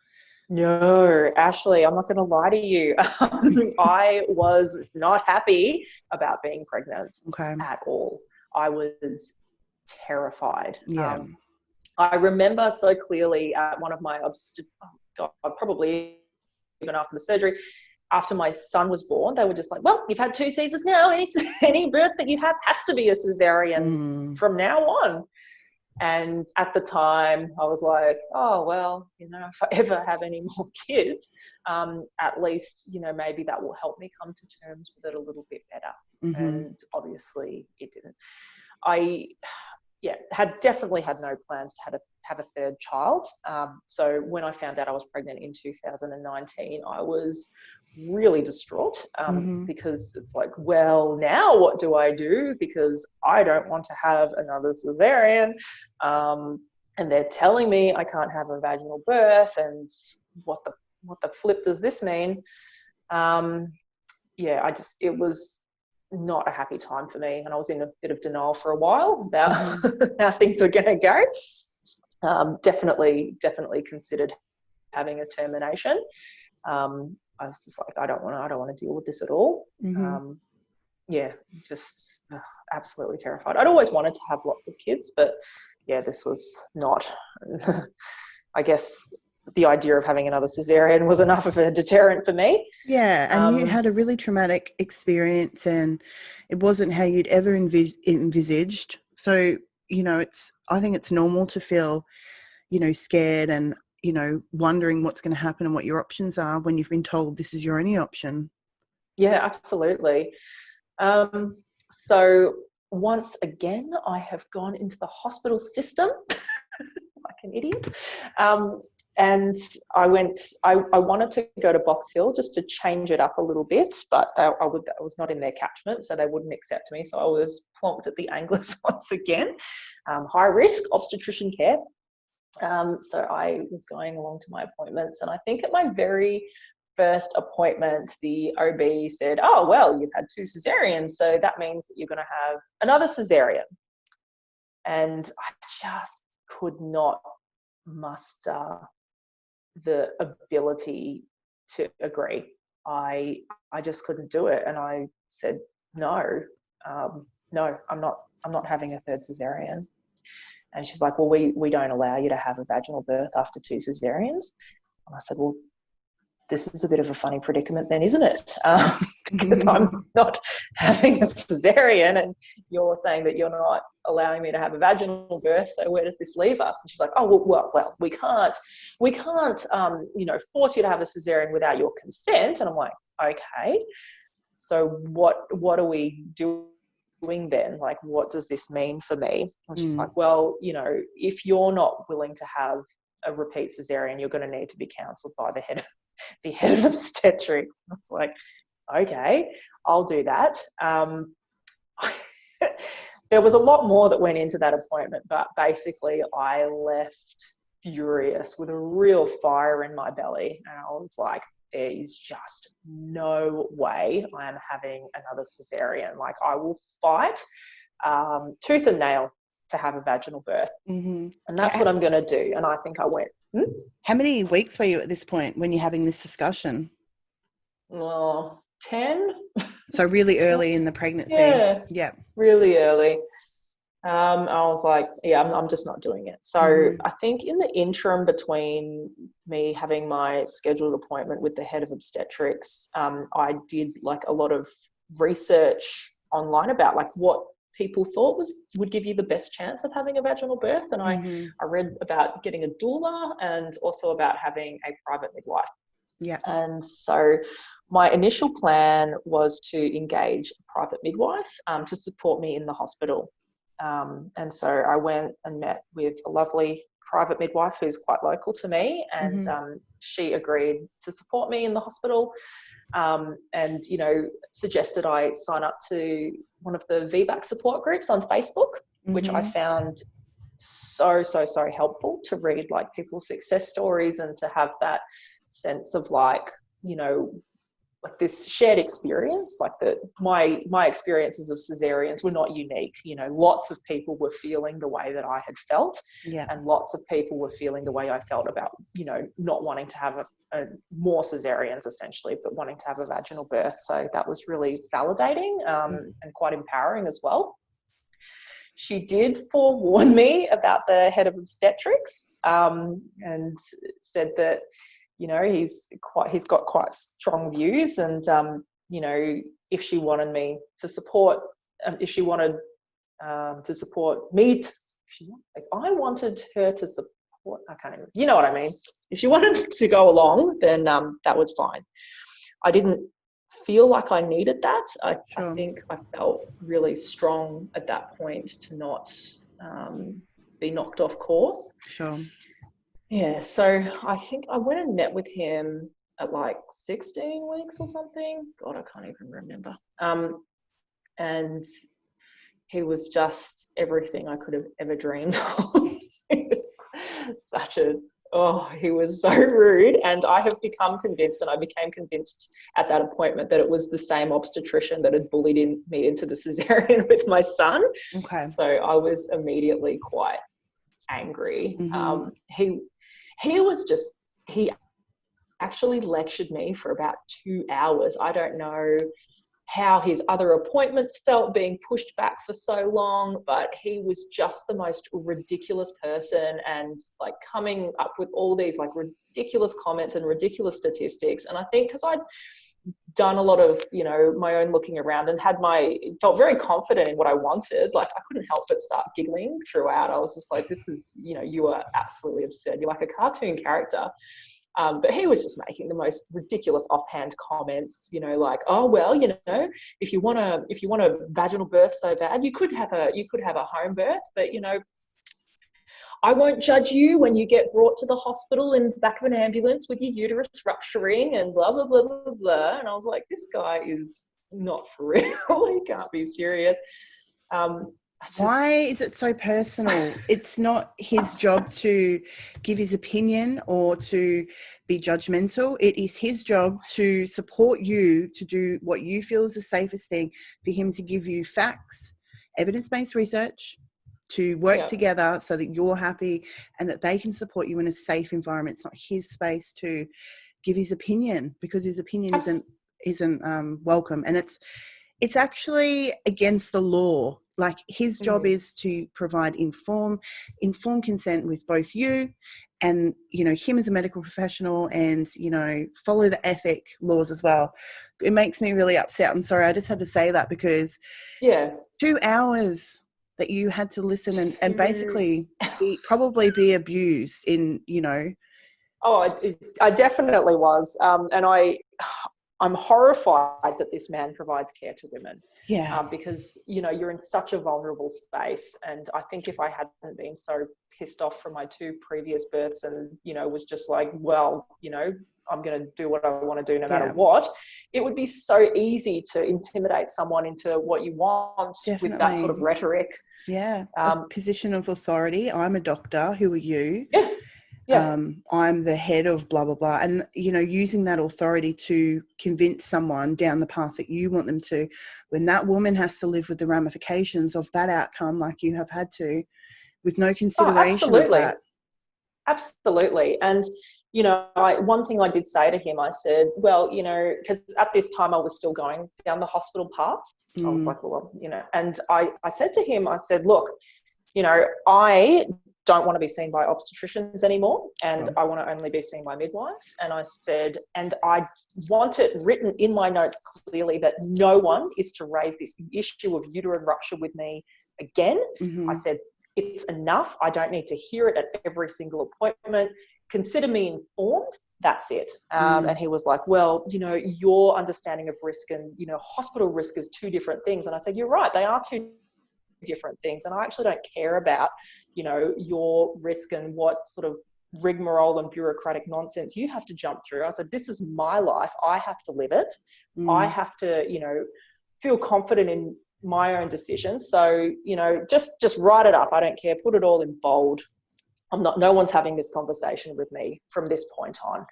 no, Ashley, I'm not going to lie to you. I was not happy about being pregnant Okay. at all. I was terrified. Yeah. I remember so clearly at one of my, probably even after the surgery, after my son was born, they were just like, well, you've had 2 Caesars now. Any birth that you have has to be a cesarean from now on. And at the time, I was like, oh, well, if I ever have any more kids, at least, maybe that will help me come to terms with it a little bit better. Mm-hmm. And obviously it didn't. I had definitely had no plans to have a third child. So when I found out I was pregnant in 2019, I was really distraught because it's like, well, now what do I do? Because I don't want to have another cesarean. And they're telling me I can't have a vaginal birth, and what the flip does this mean? It was not a happy time for me, and I was in a bit of denial for a while about how things were going to go. Definitely considered having a termination. I was just like, I don't want to deal with this at all. Just absolutely terrified. I'd always wanted to have lots of kids, but this was not. I guess the idea of having another cesarean was enough of a deterrent for me. Yeah, and you had a really traumatic experience, and it wasn't how you'd ever envisaged. So, I think it's normal to feel, scared and, wondering what's going to happen and what your options are when you've been told this is your only option. Yeah, absolutely. So once again, I have gone into the hospital system like an idiot. And I wanted to go to Box Hill just to change it up a little bit, but I was not in their catchment, so they wouldn't accept me. So I was plonked at the Anglers once again. High risk obstetrician care. So I was going along to my appointments, and I think at my very first appointment, the OB said, oh, well, you've had 2 cesareans, so that means that you're going to have another cesarean. And I just could not muster the ability to agree. I just couldn't do it, and I said no, I'm not having a third cesarean. And she's like, well, we don't allow you to have a vaginal birth after 2 cesareans. And I said, well, this is a bit of a funny predicament then, isn't it? Because I'm not having a cesarean, and you're saying that you're not allowing me to have a vaginal birth. So where does this leave us? And she's like, oh, well, we can't, force you to have a cesarean without your consent. And I'm like, okay, so what are we doing then? Like, what does this mean for me? And she's like, well, if you're not willing to have a repeat cesarean, you're going to need to be counselled by the head of obstetrics. I was like, okay, I'll do that. There was a lot more that went into that appointment, but basically I left furious with a real fire in my belly. And I was like, there is just no way I am having another cesarean. Like, I will fight tooth and nail to have a vaginal birth. And that's what I'm going to do. And I think I went, How many weeks were you at this point when you're having this discussion? 10. So really early in the pregnancy. Yeah. Really early. I was like, I'm just not doing it. So I think in the interim between me having my scheduled appointment with the head of obstetrics, I did like a lot of research online about like what people thought would give you the best chance of having a vaginal birth. And I read about getting a doula and also about having a private midwife. Yeah. And so my initial plan was to engage a private midwife to support me in the hospital. And so I went and met with a lovely private midwife who's quite local to me, and she agreed to support me in the hospital, and suggested I sign up to one of the VBAC support groups on Facebook, which I found so helpful to read like people's success stories and to have that sense of like, this shared experience, like my experiences of cesareans were not unique. Lots of people were feeling the way that I had felt, and lots of people were feeling the way I felt about, not wanting to have a more cesareans essentially, but wanting to have a vaginal birth. So that was really validating and quite empowering as well. She did forewarn me about the head of obstetrics and said that, he's got quite strong views, and if she wanted me to support, if she wanted to support me, if I wanted her to support, I can't even, you know what I mean. If she wanted to go along, then that was fine. I didn't feel like I needed that. I think I felt really strong at that point to not be knocked off course. Sure. Yeah, so I think I went and met with him at like 16 weeks or something. God, I can't even remember. And he was just everything I could have ever dreamed of. He was so rude. And I have become convinced, and I became convinced at that appointment, that it was the same obstetrician that had bullied me into the cesarean with my son. Okay. So I was immediately quite angry. He actually lectured me for about 2 hours. I don't know how his other appointments felt being pushed back for so long, but he was just the most ridiculous person, and like coming up with all these like ridiculous comments and ridiculous statistics. And I think because I'd done a lot of, my own looking around and felt very confident in what I wanted, like I couldn't help but start giggling throughout. I was just like, this is, you are absolutely absurd. You're like a cartoon character. But he was just making the most ridiculous offhand comments, like, oh well, if you want a vaginal birth so bad, you could have a home birth, but I won't judge you when you get brought to the hospital in the back of an ambulance with your uterus rupturing and blah blah blah blah blah. And I was like, this guy is not for real. He can't be serious. Why is it so personal? It's not his job to give his opinion or to be judgmental. It is his job to support you to do what you feel is the safest thing, for him to give you facts, evidence-based research, to work together so that you're happy and that they can support you in a safe environment. It's not his space to give his opinion, because his opinion isn't welcome, and it's actually against the law. Like, his job is to provide informed consent with both you and, him as a medical professional, and, follow the ethic laws as well. It makes me really upset. I'm sorry, I just had to say that, because 2 hours that you had to listen and basically probably be abused in, Oh, I definitely was. And I'm horrified that this man provides care to women. Yeah. Because, you're in such a vulnerable space. And I think if I hadn't been so pissed off from my 2 previous births and, was just like, well, I'm going to do what I want to do no matter what, it would be so easy to intimidate someone into what you want with that sort of rhetoric. Yeah. A position of authority. I'm a doctor. Who are you? Yeah. I'm the head of blah, blah, blah. And, using that authority to convince someone down the path that you want them to, when that woman has to live with the ramifications of that outcome, like you have had to, with no consideration of that. Absolutely. And, one thing I did say to him, I said, well, because at this time I was still going down the hospital path. I was like, well, and I said to him, I said, look, I don't want to be seen by obstetricians anymore, and I want to only be seen by midwives. And I said, and I want it written in my notes clearly that no one is to raise this issue of uterine rupture with me again. I said, it's enough. I don't need to hear it at every single appointment. Consider me informed. That's it. And he was like, well, your understanding of risk and, hospital risk is 2 different things. And I said, you're right. They are 2 different things. And I actually don't care about, your risk and what sort of rigmarole and bureaucratic nonsense you have to jump through. I said, this is my life. I have to live it. I have to, feel confident in my own decisions. So, just write it up. I don't care. Put it all in bold. No one's having this conversation with me from this point on.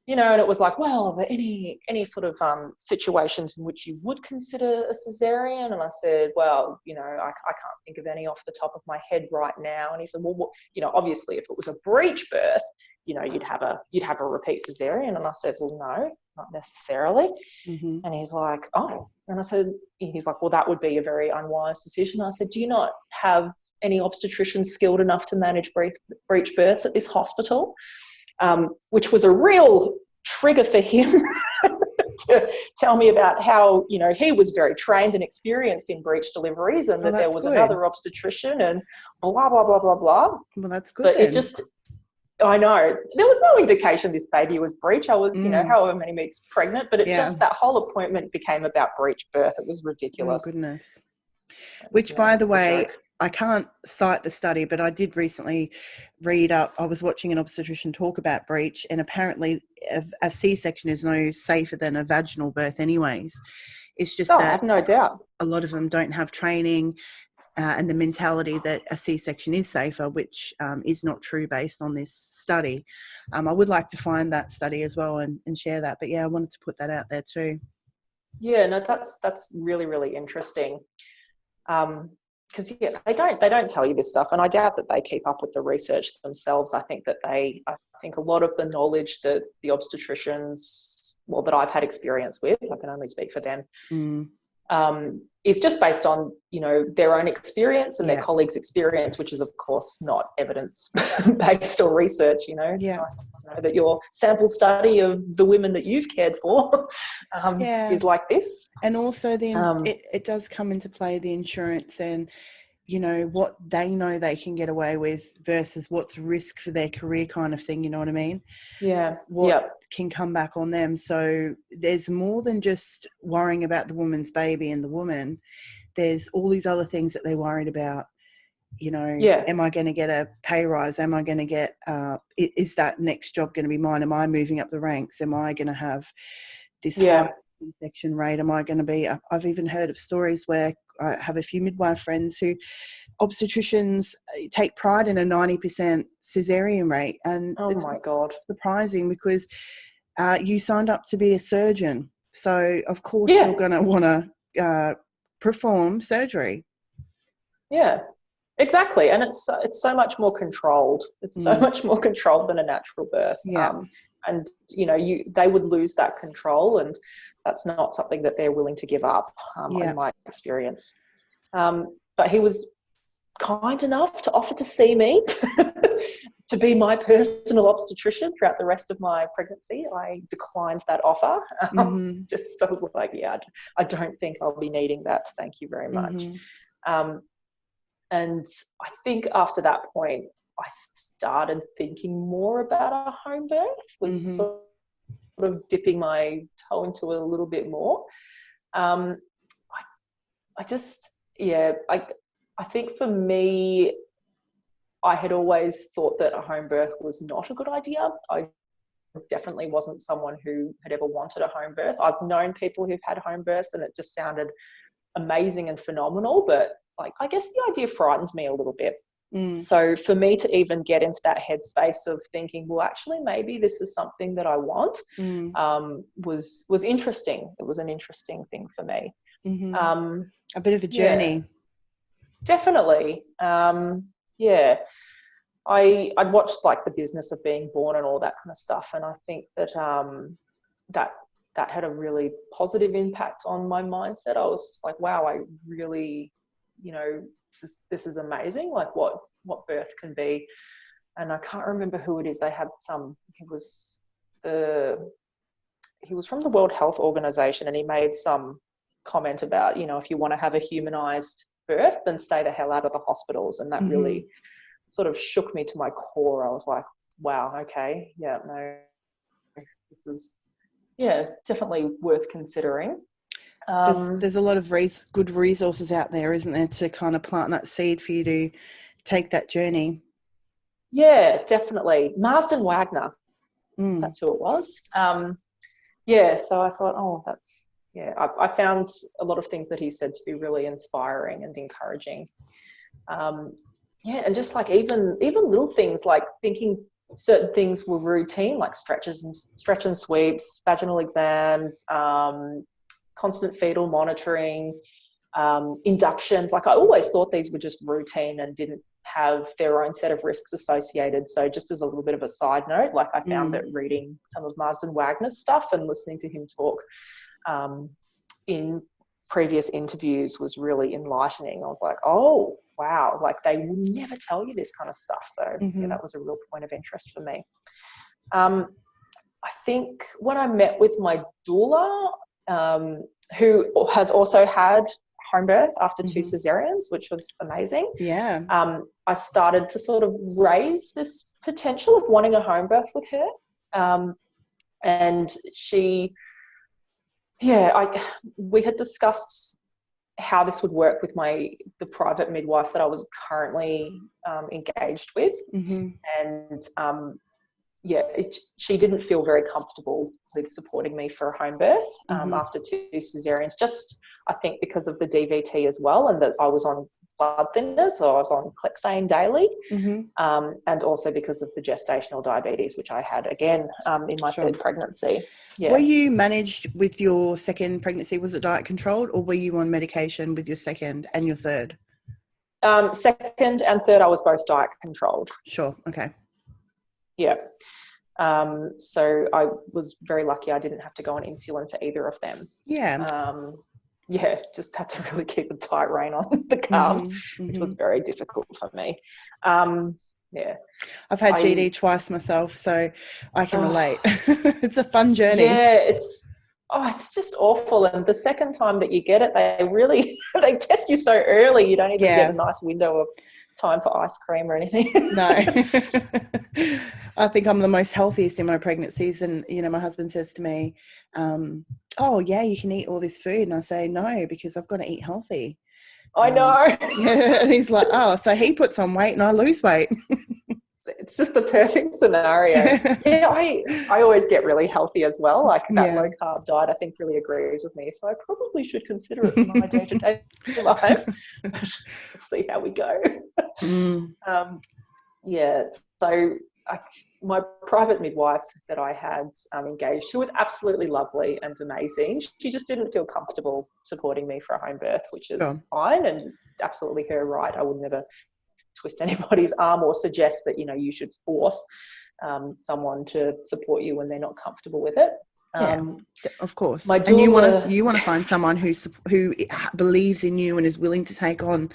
and it was like, well, are there any sort of situations in which you would consider a cesarean? And I said, well, I can't think of any off the top of my head right now. And he said, well, obviously if it was a breech birth, you'd have a repeat cesarean. And I said, well, no, not necessarily. Mm-hmm. And he's like, oh. And I said, he's like, well, that would be a very unwise decision. I said, do you not have any obstetricians skilled enough to manage breech births at this hospital? Which was a real trigger for him to tell me about how, he was very trained and experienced in breech deliveries, and that there was another obstetrician and blah, blah, blah, blah, blah. Well, that's good. But then. I know, there was no indication this baby was breech. I was, however many weeks pregnant, but just that whole appointment became about breech birth. It was ridiculous. Oh, goodness. Which, by the way, I can't cite the study, but I did recently read up. I was watching an obstetrician talk about breech, and apparently a C-section is no safer than a vaginal birth anyways. It's just that I have no doubt a lot of them don't have training and the mentality that a C-section is safer, which is not true based on this study. I would like to find that study as well and share that. But yeah, I wanted to put that out there too. Yeah, no, that's really, really interesting. Because they don't tell you this stuff, and I doubt that they keep up with the research themselves. I think a lot of the knowledge that the obstetricians, that I've had experience with, I can only speak for them, is just based on their own experience and their colleagues' experience, which is of course not evidence based or research. It's nice to know that your sample study of the women that you've cared for is like this. And also then it does come into play, the insurance and what they know they can get away with versus what's risk for their career kind of thing, you know what I mean? What can come back on them. So there's more than just worrying about the woman's baby and the woman. There's all these other things that they're worried about. Am I going to get a pay rise? Am I going to get is that next job going to be mine? Am I moving up the ranks? Am I going to have this high infection rate? Am I going to be I've even heard of stories where I have a few midwife friends who obstetricians take pride in a 90% cesarean rate, and it's surprising because you signed up to be a surgeon, so of course you're going to want to perform surgery. Exactly. And it's so much more controlled. It's so much more controlled than a natural birth. And they would lose that control, and that's not something that they're willing to give up, in my experience. But he was kind enough to offer to see me to be my personal obstetrician throughout the rest of my pregnancy. I declined that offer. I was like, I don't think I'll be needing that. Thank you very much. And I think after that point, I started thinking more about a home birth, was sort of dipping my toe into it a little bit more. I think for me, I had always thought that a home birth was not a good idea. I definitely wasn't someone who had ever wanted a home birth. I've known people who've had home births and it just sounded amazing and phenomenal, but I guess the idea frightened me a little bit. So for me to even get into that headspace of thinking, well, actually, maybe this is something that I want, was interesting. It was an interesting thing for me. A bit of a journey. Definitely. I'd watched The Business of Being Born and all that kind of stuff, and I think that that had a really positive impact on my mindset. I was just like, wow, I really, this is amazing, what birth can be. And I can't remember who it is. They had he was from the World Health Organization, and he made some comment about, if you want to have a humanized birth, then stay the hell out of the hospitals. And that really sort of shook me to my core. I was like, wow, okay, this is definitely worth considering. There's a lot of good resources out there, isn't there, to kind of plant that seed for you to take that journey? Yeah, definitely. Marsden Wagner, that's who it was. So I thought, I found a lot of things that he said to be really inspiring and encouraging. And just even little things like thinking certain things were routine, like stretch and sweeps, vaginal exams, constant fetal monitoring, inductions. Like I always thought these were just routine and didn't have their own set of risks associated. So just as a little bit of a side note, like I found that reading some of Marsden Wagner's stuff and listening to him talk in previous interviews was really enlightening. I was like, oh wow, like they will never tell you this kind of stuff. So yeah, that was a real point of interest for me. I think when I met with my doula, who has also had home birth after 2 cesareans, which was amazing. Yeah. I started to sort of raise this potential of wanting a home birth with her. And she, we had discussed how this would work with the private midwife that I was currently engaged with. And she didn't feel very comfortable with supporting me for a home birth after 2 cesareans, just I think because of the DVT as well, and that I was on blood thinners, so I was on Clexane daily, and also because of the gestational diabetes, which I had again in my third pregnancy. Yeah. Were you managed with your second pregnancy? Was it diet controlled, or were you on medication with your second and your third? Second and third, I was both diet controlled. Sure. Okay. Yeah. So I was very lucky I didn't have to go on insulin for either of them. Yeah. Just had to really keep a tight rein on the carbs, which was very difficult for me. Yeah. I've had GD twice myself, so I can relate. It's a fun journey. Yeah, it's just awful. And the second time that you get it, they really they test you so early, you don't even get a nice window of time for ice cream or anything. No. I think I'm the most healthiest in my pregnancies, and my husband says to me, oh yeah, you can eat all this food, and I say no, because I've got to eat healthy. I know. Yeah, and he's like, oh, so he puts on weight and I lose weight. It's just the perfect scenario. Yeah, I always get really healthy as well. Like that low carb diet, I think really agrees with me. So I probably should consider it for my day-to-day life. Let's see how we go. So my private midwife that I had engaged, who was absolutely lovely and amazing, she just didn't feel comfortable supporting me for a home birth, which is fine, and it's absolutely her right. I would never twist anybody's arm or suggest that you should force someone to support you when they're not comfortable with it. Of course. My doula, and you want to find someone who believes in you and is willing to take on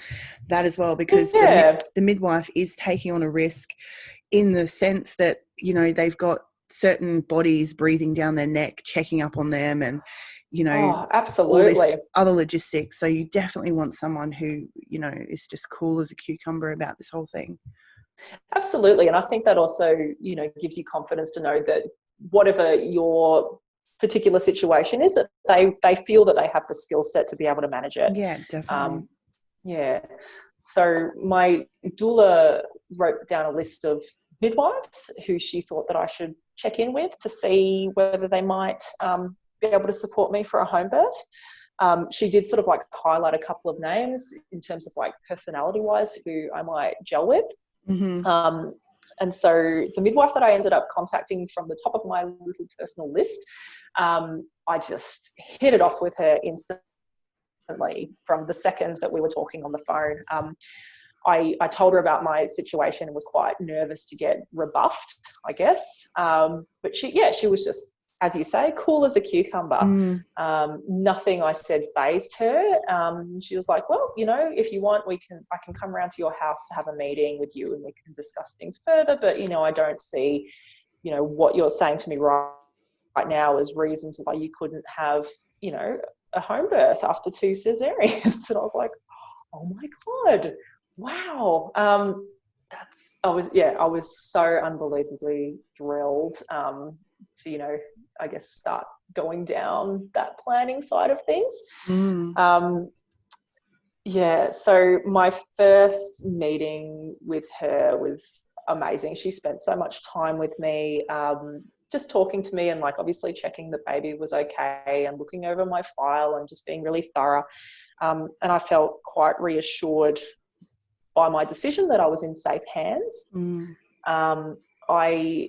that as well, because the midwife is taking on a risk in the sense that they've got certain bodies breathing down their neck, checking up on them, and absolutely, all this other logistics. So you definitely want someone who is just cool as a cucumber about this whole thing. Absolutely. And I think that also gives you confidence to know that whatever your particular situation is, that they feel that they have the skill set to be able to manage it. Yeah, definitely. So my doula wrote down a list of midwives who she thought that I should check in with to see whether they might be able to support me for a home birth. She did sort of like highlight a couple of names in terms of like personality wise who I might gel with. And so the midwife that I ended up contacting from the top of my little personal list, I just hit it off with her instantly from the second that we were talking on the phone. I told her about my situation and was quite nervous to get rebuffed, I guess. But she was just, as you say, cool as a cucumber. Nothing I said fazed her. She was like, well, if you want, I can come around to your house to have a meeting with you and we can discuss things further. But, I don't see, what you're saying to me right now as reasons why you couldn't have, a home birth after 2 cesareans. And I was like, oh my God, wow. I was so unbelievably thrilled to, I guess, start going down that planning side of things. So my first meeting with her was amazing. She spent so much time with me, just talking to me and like obviously checking the baby was okay and looking over my file and just being really thorough. And I felt quite reassured by my decision that I was in safe hands. my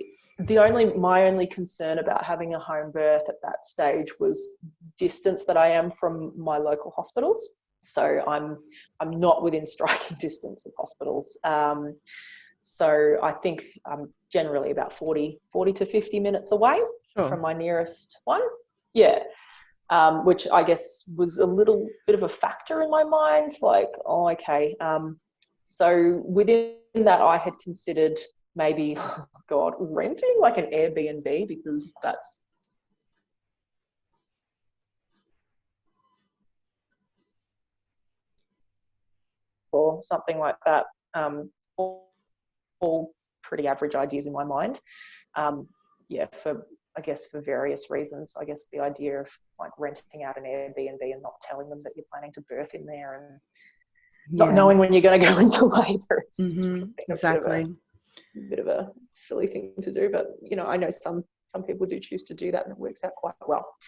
only concern about having a home birth at that stage was distance that I am from my local hospitals. So I'm not within striking distance of hospitals. So I think I'm generally about 40 to 50 minutes away from my nearest one. Yeah. Which I guess was a little bit of a factor in my mind, like, oh, okay. So within that, I had considered maybe, oh God, renting like an Airbnb, because that's or something like that. All pretty average ideas in my mind. I guess for various reasons. I guess the idea of like renting out an Airbnb and not telling them that you're planning to birth in there and not knowing when you're going to go into labour. It's just a bit of a silly thing to do, but I know some people do choose to do that, and it works out quite well.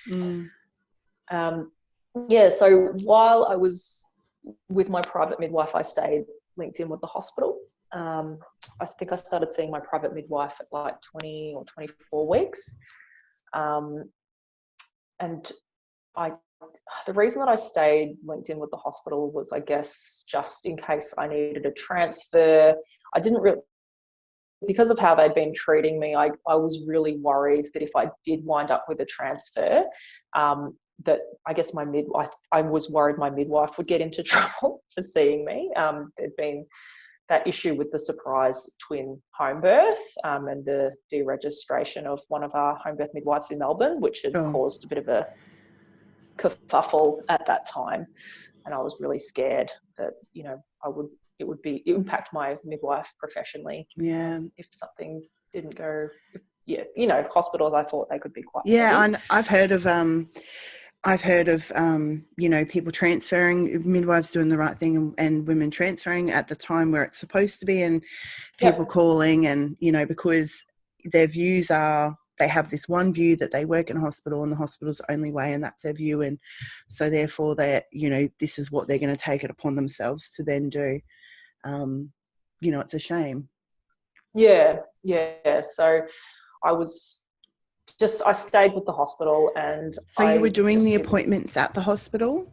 So while I was with my private midwife, I stayed linked in with the hospital. I think I started seeing my private midwife at like 20 or 24 weeks. And the reason that I stayed linked in with the hospital was, I guess, just in case I needed a transfer. I didn't really, because of how they'd been treating me, I was really worried that if I did wind up with a transfer, that I guess I was worried my midwife would get into trouble for seeing me. There'd been that issue with the surprise twin home birth and the deregistration of one of our home birth midwives in Melbourne, which had caused a bit of a kerfuffle at that time. And I was really scared that, it would impact my midwife professionally. If something didn't go, hospitals, I thought they could be quite heavy. And I've heard of people transferring, midwives doing the right thing, and women transferring at the time where it's supposed to be, and people calling, and because their views are, they have this one view that they work in a hospital and the hospital's the only way, and that's their view, and so therefore they this is what they're going to take it upon themselves to then do. It's a shame. So I stayed with the hospital, and so you were doing the appointments at the hospital?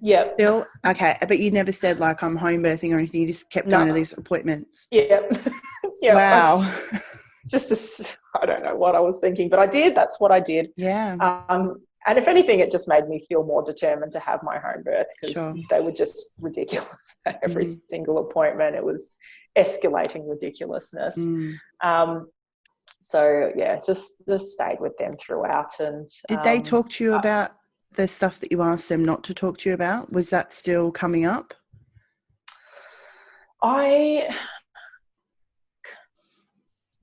Still? Okay, but you never said like I'm home birthing or anything, you just kept going to these appointments? Wow. I don't know what I was thinking, but I did. That's what I did. And if anything, it just made me feel more determined to have my home birth, because they were just ridiculous at every single appointment. It was escalating ridiculousness. Just stayed with them throughout. And did they talk to you about the stuff that you asked them not to talk to you about? Was that still coming up?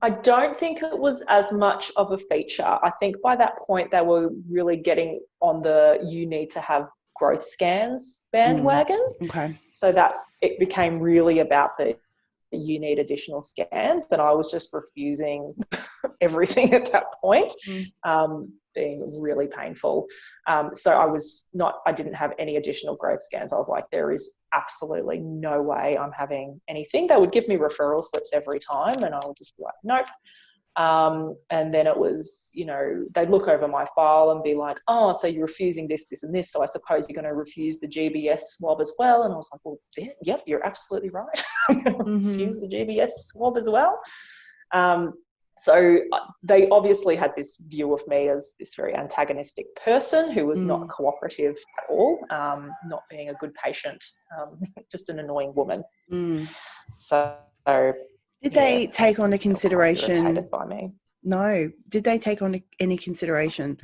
I don't think it was as much of a feature. I think by that point they were really getting on the you need to have growth scans bandwagon. So that it became really about the you need additional scans, and I was just refusing everything at that point, being really painful. So I didn't have any additional growth scans. I was like, there is absolutely no way I'm having anything. They would give me referral slips every time, and I would just be like, nope. And then it was, they'd look over my file and be like, oh, so you're refusing this, this, and this, so I suppose you're going to refuse the GBS swab as well. And I was like, well, yep, you're absolutely right. I'm going to refuse the GBS swab as well. So they obviously had this view of me as this very antagonistic person who was not cooperative at all, not being a good patient, just an annoying woman. So did they take on a consideration? Irritated by me. No. Did they take on any consideration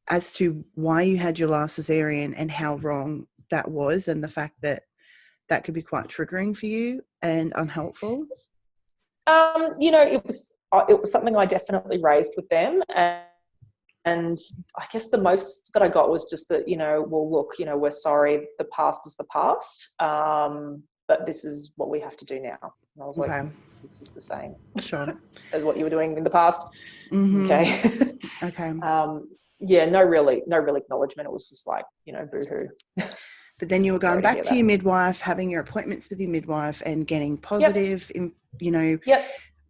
as to why you had your last cesarean and how wrong that was, and the fact that that could be quite triggering for you and unhelpful? It was something I definitely raised with them, and I guess the most that I got was just that, well, look, we're sorry, the past is the past, but this is what we have to do now. And I was like, this is the same as what you were doing in the past. Okay. No real acknowledgement. It was just like, boo-hoo. But then you were going back to your midwife, having your appointments with your midwife and getting positive,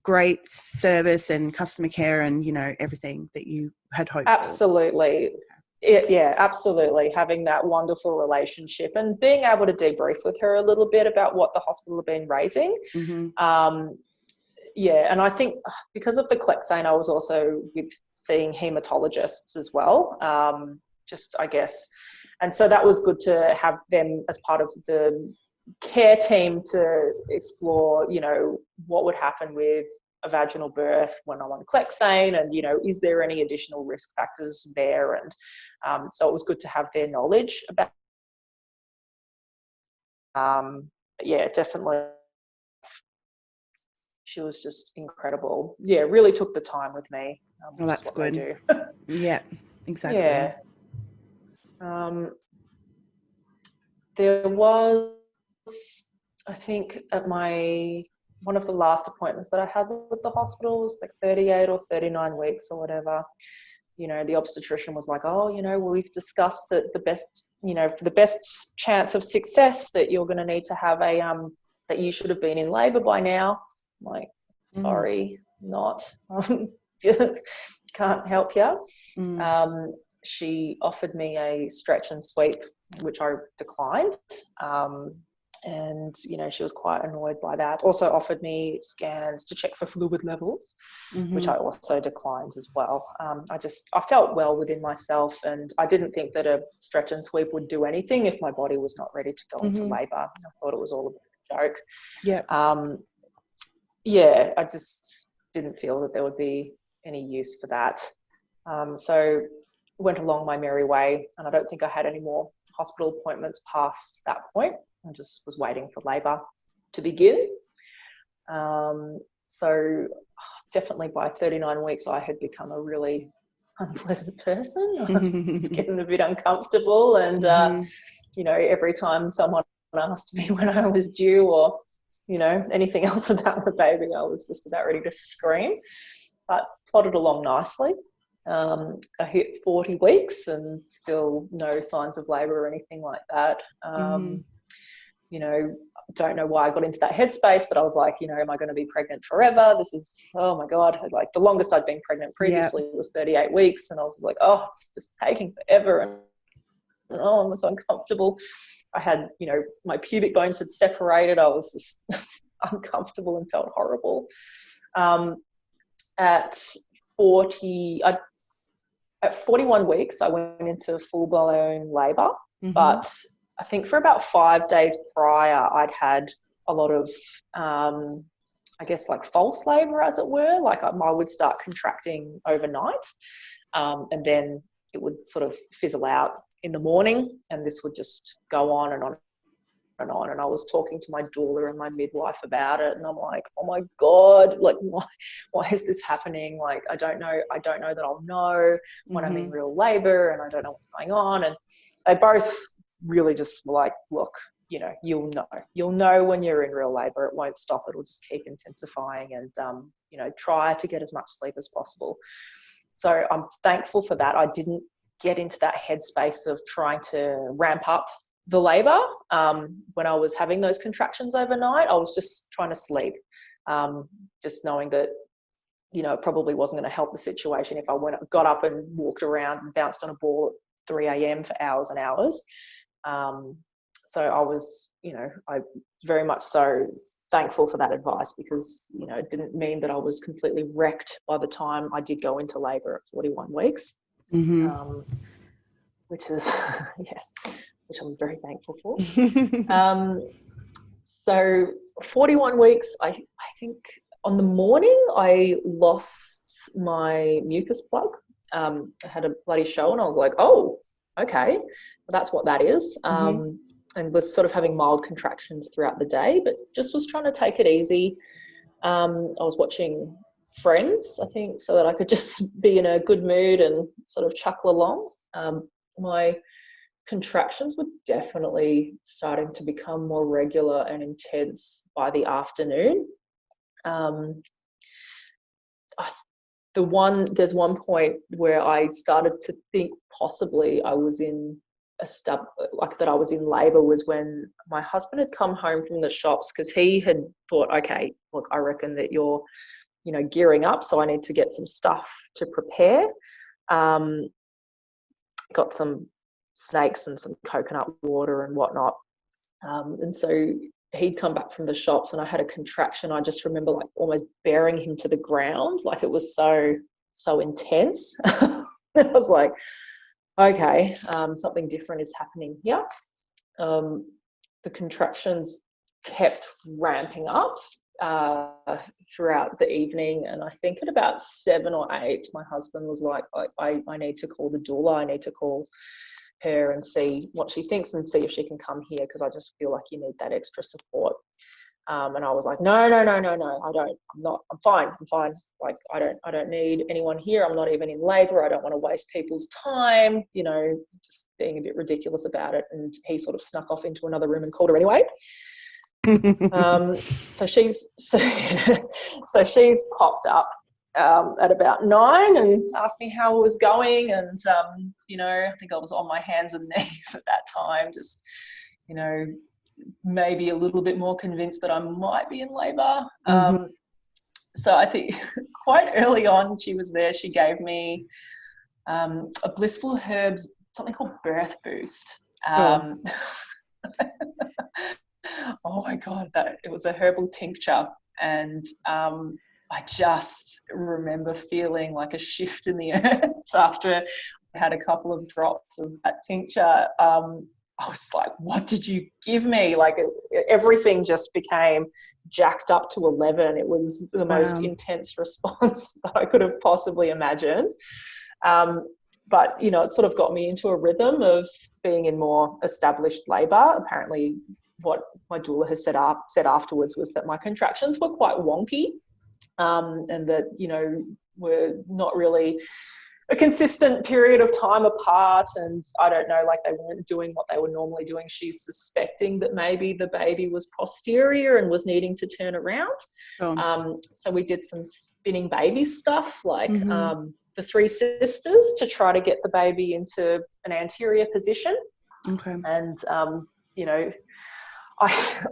great service and customer care and, you know, everything that you had hoped Absolutely. for? Yeah, absolutely. Having that wonderful relationship and being able to debrief with her a little bit about what the hospital had been raising. Mm-hmm. Yeah, and I think because of the Clexane, I was also with seeing hematologists as well, just I guess. And so that was good to have them as part of the care team to explore, you know, what would happen with a vaginal birth when I'm on Clexane, and, you know, is there any additional risk factors there? And so it was good to have their knowledge about. Yeah, definitely. She was just incredible. Yeah, really took the time with me. Well, that's what good. They do. Yeah, exactly. Yeah. There was, I think, at one of the last appointments that I had with the hospital was like 38 or 39 weeks or whatever. You know, the obstetrician was like, oh, you know, well, we've discussed that the best, you know, for the best chance of success that you're going to need to have that you should have been in labour by now. I'm like, sorry, not. Can't help you. She offered me a stretch and sweep, which I declined. And, you know, she was quite annoyed by that. Also offered me scans to check for fluid levels, which I also declined as well. I felt well within myself, and I didn't think that a stretch and sweep would do anything if my body was not ready to go into labour. I thought it was all a bit of a joke. Yeah. Yeah, I just didn't feel that there would be any use for that. So went along my merry way, and I don't think I had any more hospital appointments past that point. I just was waiting for labour to begin. So definitely by 39 weeks, I had become a really unpleasant person. I was getting a bit uncomfortable, and you know, every time someone asked me when I was due, or, you know, anything else about the baby, I was just about ready to scream. But plodded along nicely. I hit 40 weeks and still no signs of labour or anything like that. You know, don't know why I got into that headspace, but I was like, you know, am I going to be pregnant forever? This is, oh my God, like the longest I'd been pregnant previously was 38 weeks. And I was like, oh, it's just taking forever. And oh, I'm so uncomfortable. I had, you know, my pubic bones had separated. I was just uncomfortable and felt horrible. At 41 weeks, I went into full-blown labour, but I think for about 5 days prior, I'd had a lot of, I guess, like false labour, as it were. Like I would start contracting overnight, and then it would sort of fizzle out in the morning, and this would just go on and on and on. And I was talking to my doula and my midwife about it, and I'm like, oh my God, like why is this happening? Like I don't know that I'll know when I'm in real labour, and I don't know what's going on. And they both really just were like, look, you know, you'll know when you're in real labour. It won't stop. It'll just keep intensifying, and you know, try to get as much sleep as possible. So I'm thankful for that. I didn't get into that headspace of trying to ramp up the labour when I was having those contractions overnight. I was just trying to sleep, just knowing that, you know, it probably wasn't going to help the situation if I got up and walked around and bounced on a ball at 3 a.m. for hours and hours. So I was, you know, I very much so thankful for that advice, because, you know, it didn't mean that I was completely wrecked by the time I did go into labour at 41 weeks, which is, yeah, which I'm very thankful for. So 41 weeks, I think on the morning I lost my mucus plug. I had a bloody show, and I was like, oh, okay, well, that's what that is. And was sort of having mild contractions throughout the day, but just was trying to take it easy. I was watching Friends, I think, so that I could just be in a good mood and sort of chuckle along. My contractions were definitely starting to become more regular and intense by the afternoon. There's one point where I started to think possibly I was in that I was in labour, was when my husband had come home from the shops, because he had thought, okay, look, I reckon that you're gearing up. So I need to get some stuff to prepare. Got some snakes and some coconut water and whatnot. And so he'd come back from the shops and I had a contraction. I just remember like almost bearing him to the ground. Like it was so intense. I was like, okay, something different is happening here. The contractions kept ramping up throughout the evening, and I think at about 7 or 8 my husband was like, I need to call the doula, I need to call her and see what she thinks and see if she can come here, because I just feel like you need that extra support. And I was like, no, I don't, I'm fine. Like, I don't need anyone here. I'm not even in labor. I don't want to waste people's time, just being a bit ridiculous about it. And he sort of snuck off into another room and called her anyway. So she's popped up at about 9 and asked me how it was going. And, I think I was on my hands and knees at that time, just, maybe a little bit more convinced that I might be in labour. So I think quite early on she was there. She gave me a Blissful Herbs, something called Birth Boost. Oh my God, it was a herbal tincture. And I just remember feeling like a shift in the earth after I had a couple of drops of that tincture. I was like, what did you give me? Like everything just became jacked up to 11. It was the most intense response that I could have possibly imagined. But, it sort of got me into a rhythm of being in more established labour. Apparently what my doula has said afterwards was that my contractions were quite wonky, and that, were not really a consistent period of time apart, and I don't know, like they weren't doing what they were normally doing. She's suspecting that maybe the baby was posterior and was needing to turn around. So we did some spinning baby stuff, like the 3 sisters, to try to get the baby into an anterior position. Okay. And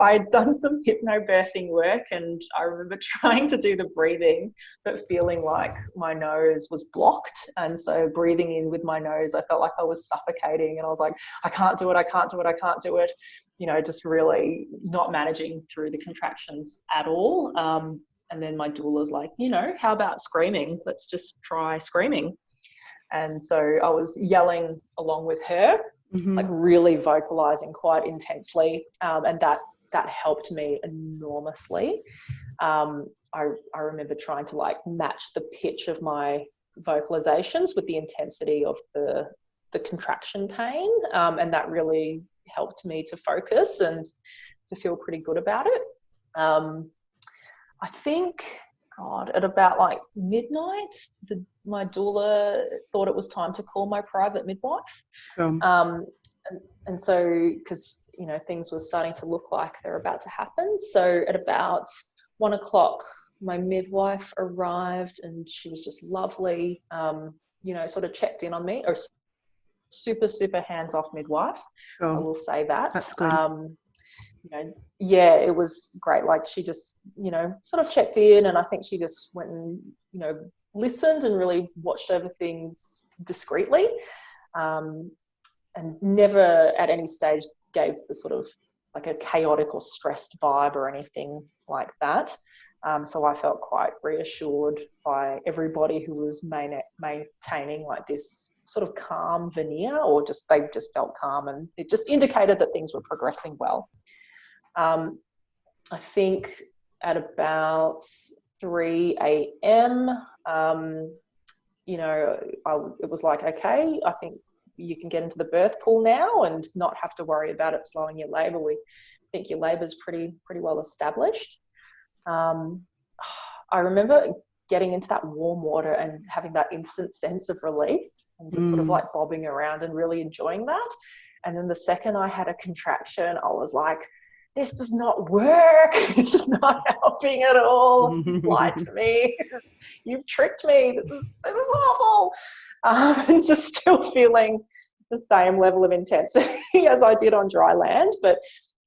I'd done some hypnobirthing work, and I remember trying to do the breathing but feeling like my nose was blocked, and so breathing in with my nose I felt like I was suffocating, and I was like, I can't do it, just really not managing through the contractions at all. And then my doula's like, how about screaming? Let's just try screaming. And so I was yelling along with her, like really vocalizing quite intensely, and that helped me enormously. I remember trying to like match the pitch of my vocalizations with the intensity of the contraction pain, and that really helped me to focus and to feel pretty good about it. I think, at about like midnight, my doula thought it was time to call my private midwife. And so, because, things were starting to look like they're about to happen. So at about 1 o'clock, my midwife arrived, and she was just lovely, sort of checked in on me. Or super, super hands-off midwife. I will say that. That's good. It was great. Like she just, sort of checked in, and I think she just went and, listened and really watched over things discreetly, and never at any stage gave the sort of like a chaotic or stressed vibe or anything like that. So I felt quite reassured by everybody who was maintaining like this sort of calm veneer, or they just felt calm, and it just indicated that things were progressing well. I think at about 3 a.m, it was like, okay, I think you can get into the birth pool now and not have to worry about it slowing your labour. We think your labour is pretty well established. I remember getting into that warm water and having that instant sense of relief, and just sort of like bobbing around and really enjoying that. And then the second I had a contraction, I was like, this does not work. It's not helping at all. You lied to me. You've tricked me. This is awful. And just still feeling the same level of intensity as I did on dry land, but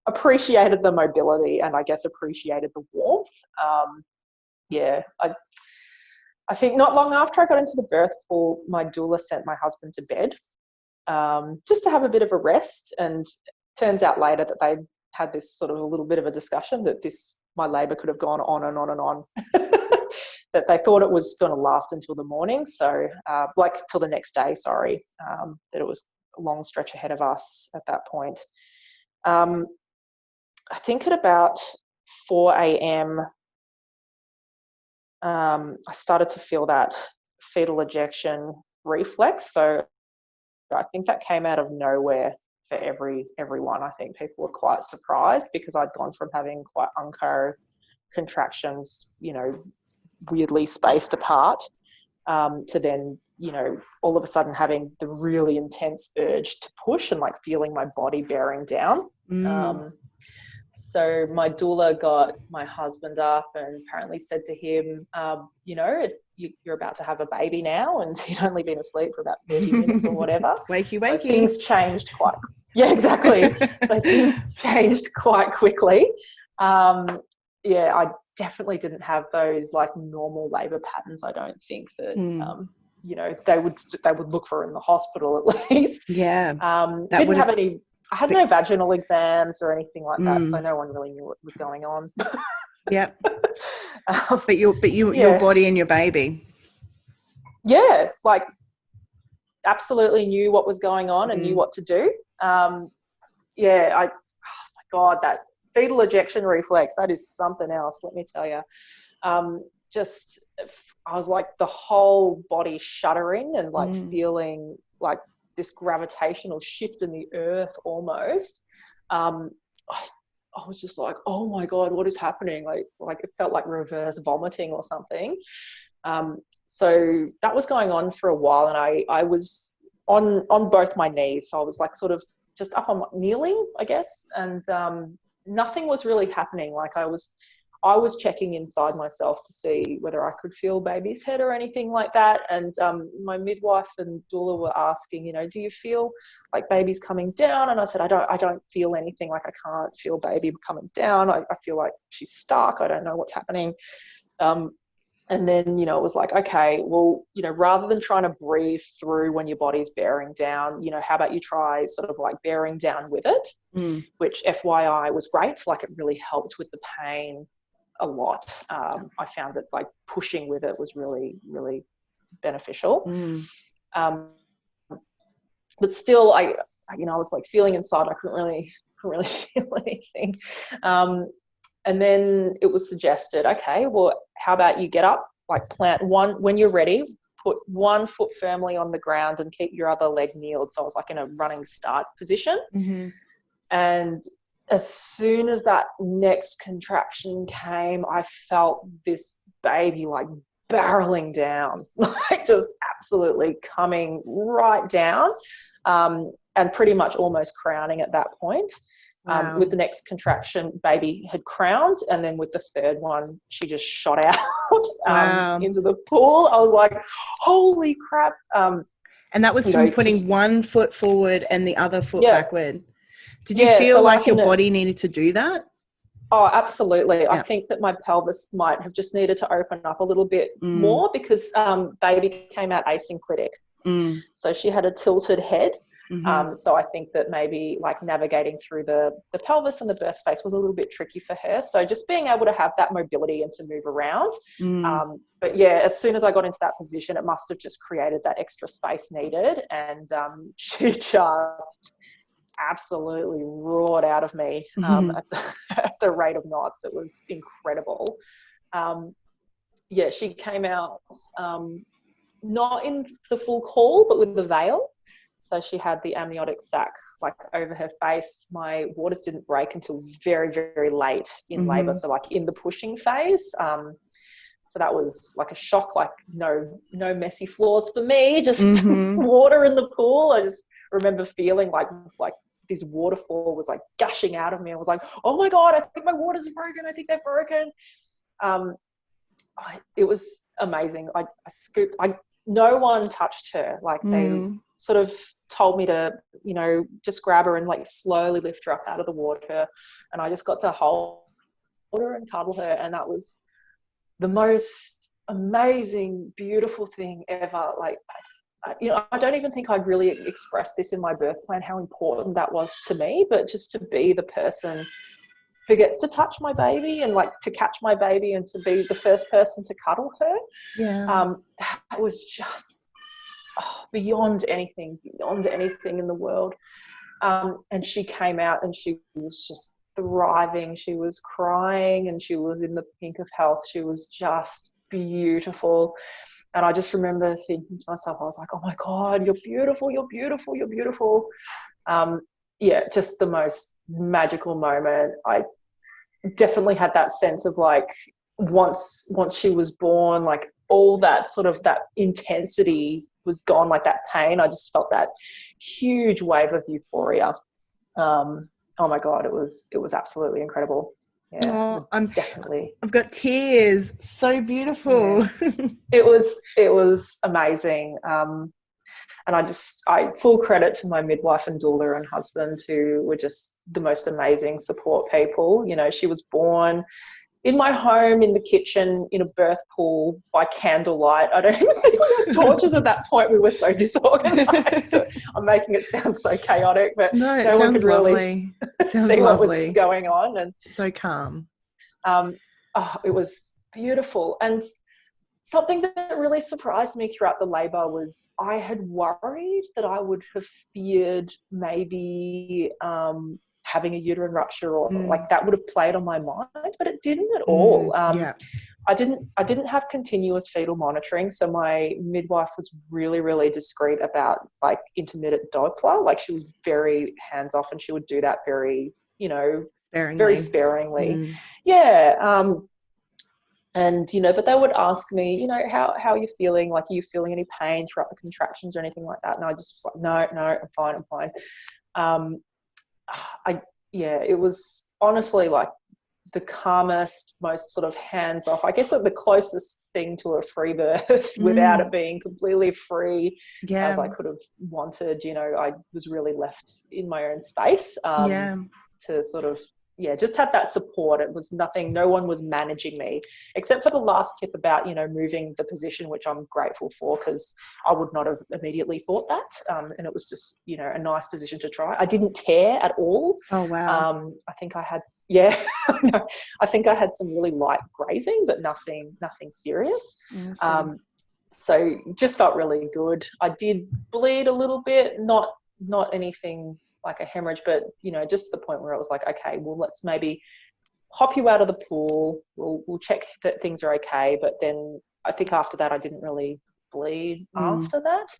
appreciated the mobility, and I guess appreciated the warmth. yeah, I think not long after I got into the birth pool, my doula sent my husband to bed, just to have a bit of a rest. And turns out later that they had this sort of a little bit of a discussion that my labour could have gone on and on and on. That they thought it was going to last until the morning, so like till the next day. Sorry, that it was a long stretch ahead of us at that point. I think at about 4 a.m. I started to feel that fetal ejection reflex. So I think that came out of nowhere for everyone. I think people were quite surprised because I'd gone from having quite unco contractions, weirdly spaced apart, to then, all of a sudden having the really intense urge to push and like feeling my body bearing down. So my doula got my husband up and apparently said to him, you're about to have a baby now, and he'd only been asleep for about 30 minutes or whatever. Wakey. So things changed yeah, exactly. So things changed quite quickly. I definitely didn't have those like normal labour patterns. I don't think that, they would look for in the hospital at least. Yeah. Didn't have any. I had no vaginal exams or anything like that, so no one really knew what was going on. Yep. But your body and your baby. Yeah, like absolutely knew what was going on and knew what to do. Oh my God, that fetal ejection reflex, that is something else, let me tell you. I was like the whole body shuddering and like feeling like this gravitational shift in the earth almost. I was just like, oh my God, what is happening? Like it felt like reverse vomiting or something. So that was going on for a while, and I was on both my knees. So I was like sort of just up on kneeling, I guess, and nothing was really happening. Like I was checking inside myself to see whether I could feel baby's head or anything like that. And my midwife and doula were asking, do you feel like baby's coming down? And I said, I don't feel anything. Like I can't feel baby coming down. I feel like she's stuck. I don't know what's happening. And then, it was like, okay, well, rather than trying to breathe through when your body's bearing down, how about you try sort of like bearing down with it, which FYI was great. Like it really helped with the pain a lot. I found that like pushing with it was really, really beneficial. But still, I was like feeling inside. I couldn't really feel anything. And then it was suggested, okay, well, how about you get up, like plant one, when you're ready, put one foot firmly on the ground and keep your other leg kneeled. So I was like in a running start position. And as soon as that next contraction came, I felt this baby like barreling down, like just absolutely coming right down, and pretty much almost crowning at that point. Wow. With the next contraction, baby had crowned, and then with the third one, she just shot out into the pool. I was like, holy crap. And that was from putting one foot forward and the other foot backward. Did you feel like your body needed to do that? Oh, absolutely. Yeah. I think that my pelvis might have just needed to open up a little bit more because baby came out asynclitic. So she had a tilted head. So I think that maybe like navigating through the pelvis and the birth space was a little bit tricky for her. So just being able to have that mobility and to move around. But yeah, as soon as I got into that position, it must have just created that extra space needed. And she just absolutely roared out of me at the rate of knots. It was incredible. She came out not in the full call, but with the veil. So she had the amniotic sac like over her face. My waters didn't break until very, very late in labour. So like in the pushing phase. So that was like a shock, like no messy floors for me, just water in the pool. I just remember feeling like this waterfall was like gushing out of me. I was like, oh my God, I think my waters are broken. I think they're broken. It was amazing. I scooped, no one touched her. Like they sort of told me to, just grab her and like slowly lift her up out of the water. And I just got to hold her and cuddle her. And that was the most amazing, beautiful thing ever. Like, you know, I don't even think I'd really expressed this in my birth plan, how important that was to me, but just to be the person who gets to touch my baby and like to catch my baby and to be the first person to cuddle her. Yeah. That was just beyond anything in the world. And she came out and she was just thriving. She was crying and she was in the pink of health. She was just beautiful. And I just remember thinking to myself, I was like, oh my God, you're beautiful, you're beautiful, you're beautiful. Yeah, just the most magical moment. I definitely had that sense of like, once she was born, like all that sort of that intensity was gone, like that pain. I just felt that huge wave of euphoria. Oh my God, it was absolutely incredible. Yeah, definitely. I've got tears. So beautiful. Yeah. It was amazing. And I full credit to my midwife and doula and husband, who were just the most amazing support people. You know, she was born in my home, in the kitchen, in a birth pool by candlelight. I don't even think we had torches at that point. We were so disorganized. I'm making it sound so chaotic, but no, it no one sounds could really lovely. It sounds see lovely. what was going on. And so calm. It was beautiful. And something that really surprised me throughout the labour was I had worried that I would have feared maybe having a uterine rupture, or like that would have played on my mind, but it didn't at all. Yeah. I didn't have continuous fetal monitoring, so my midwife was really, really discreet about like intermittent Doppler. Like, she was very hands off, and she would do that very, you know, very sparingly. Yeah. And, you know, but they would ask me, you know, how are you feeling? Like, are you feeling any pain throughout the contractions or anything like that? And I just was like, no, I'm fine. It was honestly like the calmest, most sort of hands off, I guess, like the closest thing to a free birth without it being completely free as I could have wanted. You know, I was really left in my own space to sort of, just have that support. It was nothing, no one was managing me, except for the last tip about, you know, moving the position, which I'm grateful for, because I would not have immediately thought that. And it was just, you know, a nice position to try. I didn't tear at all. Oh, wow. I think I had, I think I had some really light grazing, but nothing serious. Awesome. So just felt really good. I did bleed a little bit, not anything like a hemorrhage, but, you know, just the point where it was like, okay, well, let's maybe hop you out of the pool. We'll check that things are okay. But then I think after that, I didn't really bleed after that.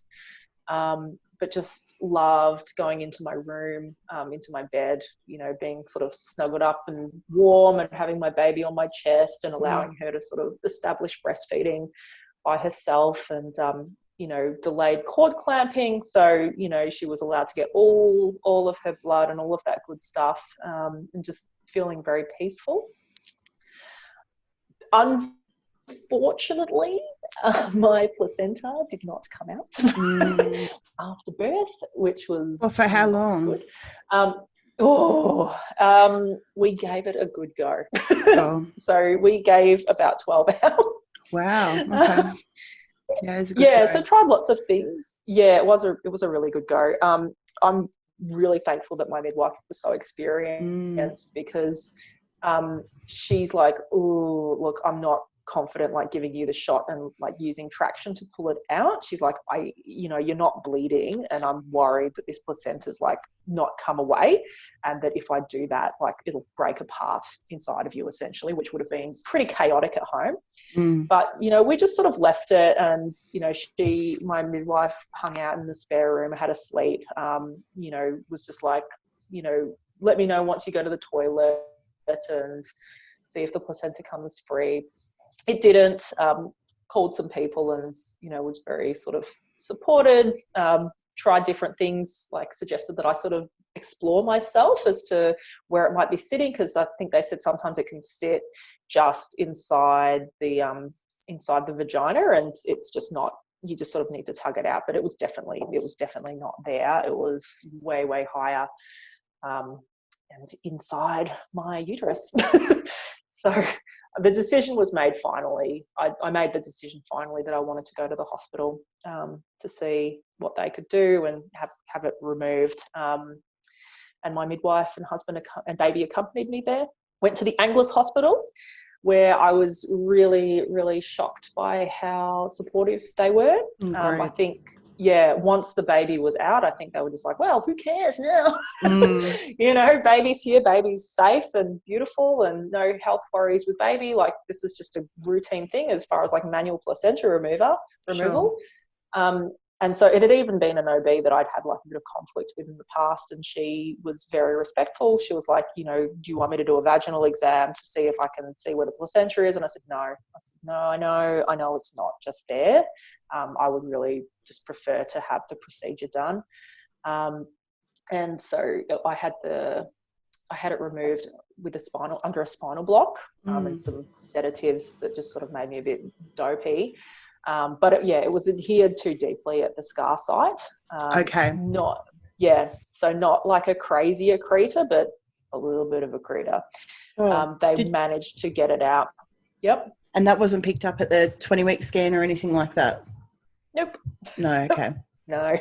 But just loved going into my room, into my bed, you know, being sort of snuggled up and warm and having my baby on my chest and allowing her to sort of establish breastfeeding by herself, and, you know, delayed cord clamping. So, you know, she was allowed to get all of her blood and all of that good stuff, and just feeling very peaceful. Unfortunately, my placenta did not come out after birth, which was... Well, for how long? Good. We gave it a good go. So we gave about 12 hours. Wow. Okay. Yeah, it's a good go. So tried lots of things. Yeah, it was a really good go. I'm really thankful that my midwife was so experienced, because she's like, oh, look, I'm not confident like giving you the shot and like using traction to pull it out. She's like, you know, you're not bleeding, and I'm worried that this placenta's like not come away, and that if I do that, like it'll break apart inside of you essentially, which would have been pretty chaotic at home. But, you know, we just sort of left it, and, you know, my midwife hung out in the spare room, had a sleep, you know, was just like, you know, let me know once you go to the toilet and see if the placenta comes free. It didn't. Called some people, and, you know, was very sort of supported, tried different things, like suggested that I sort of explore myself as to where it might be sitting, because I think they said sometimes it can sit just inside the vagina, and it's just not, you just sort of need to tug it out. But it was definitely not there. It was way higher, and inside my uterus. So the decision was made finally. I made the decision finally that I wanted to go to the hospital to see what they could do and have it removed. And my midwife and husband and baby accompanied me there. Went to the Angliss Hospital, where I was really, really shocked by how supportive they were. I think, once the baby was out, I think they were just like, well, who cares now? You know, baby's here, baby's safe and beautiful and no health worries with baby. Like, this is just a routine thing as far as like manual placenta removal. Sure. And so it had even been an OB that I'd had like a bit of conflict with in the past, and she was very respectful. She was like, you know, do you want me to do a vaginal exam to see if I can see where the placenta is? And I said, no. I said, no, I know it's not just there. I would really just prefer to have the procedure done. And so I had it removed with under a spinal block, and some sedatives that just sort of made me a bit dopey. But it was adhered too deeply at the scar site. So not like a crazy accreta, but a little bit of accreta. They managed to get it out. Yep. And that wasn't picked up at the 20-week scan or anything like that? Nope. No, okay. No.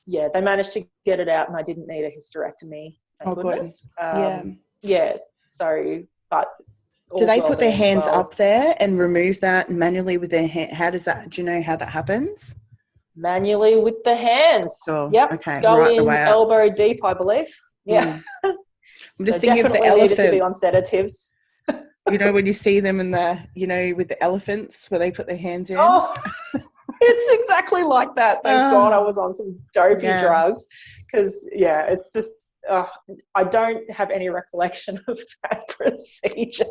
They managed to get it out, and I didn't need a hysterectomy. Thank goodness. Yeah. So, but... Do they put their hands up there and remove that manually with their hand? Do you know how that happens? Manually with the hands. Oh, yep. Okay. Go right in the way up. elbow deep, I believe. Yeah. I'm just thinking of the elephant. Needed to be on sedatives. You know, when you see them in with the elephants where they put their hands in. Oh, it's exactly like that. Thank God I was on some dopey drugs, because it's just. I don't have any recollection of that procedure.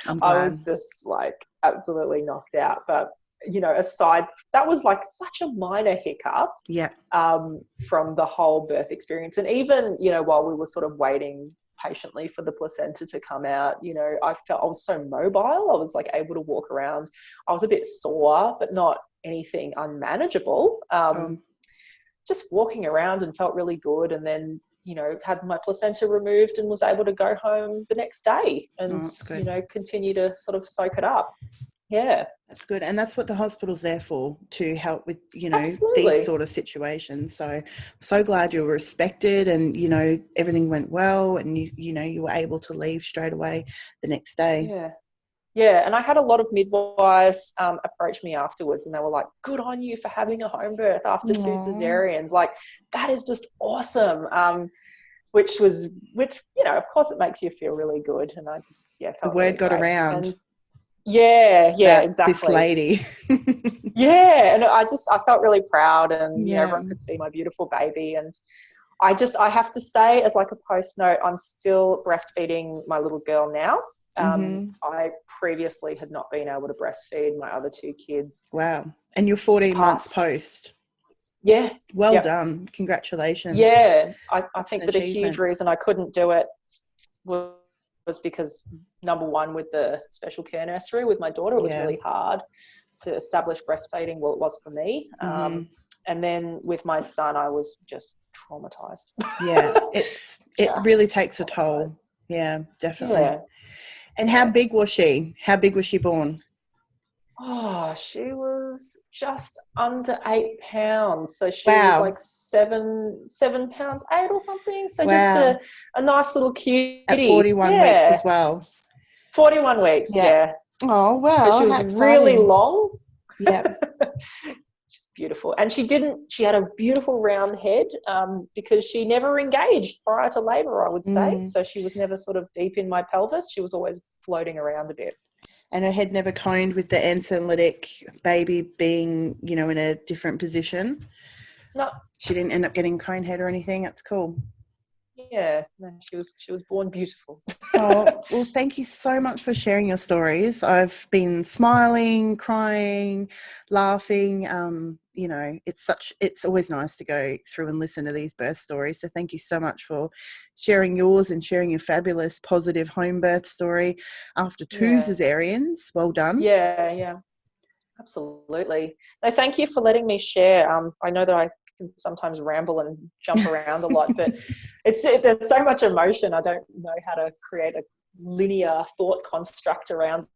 I was just like absolutely knocked out. But, you know, aside, that was like such a minor hiccup from the whole birth experience. And even, you know, while we were sort of waiting patiently for the placenta to come out, you know, I felt I was so mobile. I was like able to walk around. I was a bit sore, but not anything unmanageable. Just walking around and felt really good. And then, you know, had my placenta removed and was able to go home the next day and, you know, continue to sort of soak it up. Yeah. That's good. And that's what the hospital's there for, to help with, you know, Absolutely. these sort of situations. So I'm so glad you were respected and, you know, everything went well and, you know, you were able to leave straight away the next day. Yeah. Yeah, and I had a lot of midwives approach me afterwards, and they were like, good on you for having a home birth after 2 cesareans. Like, that is just awesome. Which, you know, of course it makes you feel really good. And I just, felt the word really got great. around. And exactly. This lady. And I felt really proud, and you know, everyone could see my beautiful baby. And I have to say, as like a post note, I'm still breastfeeding my little girl now. I previously had not been able to breastfeed my other 2 kids. Wow. And you're 14 months post. Yeah. Well done. Congratulations. Yeah. I think that a huge reason I couldn't do it was because, number one, with the special care nursery with my daughter, it was really hard to establish breastfeeding. Well, it was for me. And then with my son, I was just traumatized. It really takes a toll. Yeah, definitely. Yeah. And how big was she? How big was she born? Oh, she was just under 8 pounds. So she was like 7 pounds 8 or something. So just a nice little cutie. At 41 weeks as well. 41 weeks, Oh, wow. So she was really long. Yeah. She's beautiful. And she had a beautiful round head because she never engaged prior to labour, I would say. So she was never sort of deep in my pelvis. She was always floating around a bit. And her head never coned with the ansenlytic baby being, you know, in a different position? No. She didn't end up getting cone head or anything? That's cool. Yeah, no, she was born beautiful. Well, thank you so much for sharing your stories. I've been smiling, crying, laughing. You know, it's always nice to go through and listen to these birth stories. So thank you so much for sharing yours and sharing your fabulous, positive home birth story after 2 cesareans. Well done. Yeah, absolutely. No, thank you for letting me share. I know that I can sometimes ramble and jump around a lot, but there's so much emotion. I don't know how to create a linear thought construct around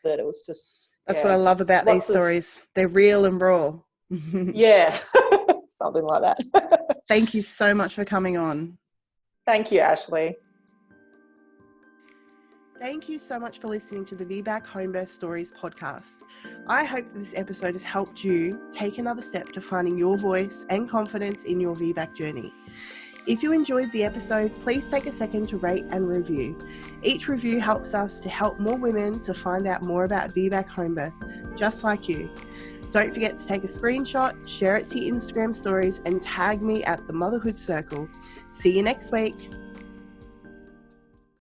it. It was just, That's what I love about these stories. They're real and raw. Yeah, something like that. Thank you so much for coming on. Thank you, Ashley. Thank you so much for listening to the VBAC Home Birth Stories podcast. I hope that this episode has helped you take another step to finding your voice and confidence in your VBAC journey. If you enjoyed the episode, please take a second to rate and review. Each review helps us to help more women to find out more about VBAC home birth, just like you. Don't forget to take a screenshot, share it to your Instagram stories, and tag me at the Motherhood Circle. See you next week.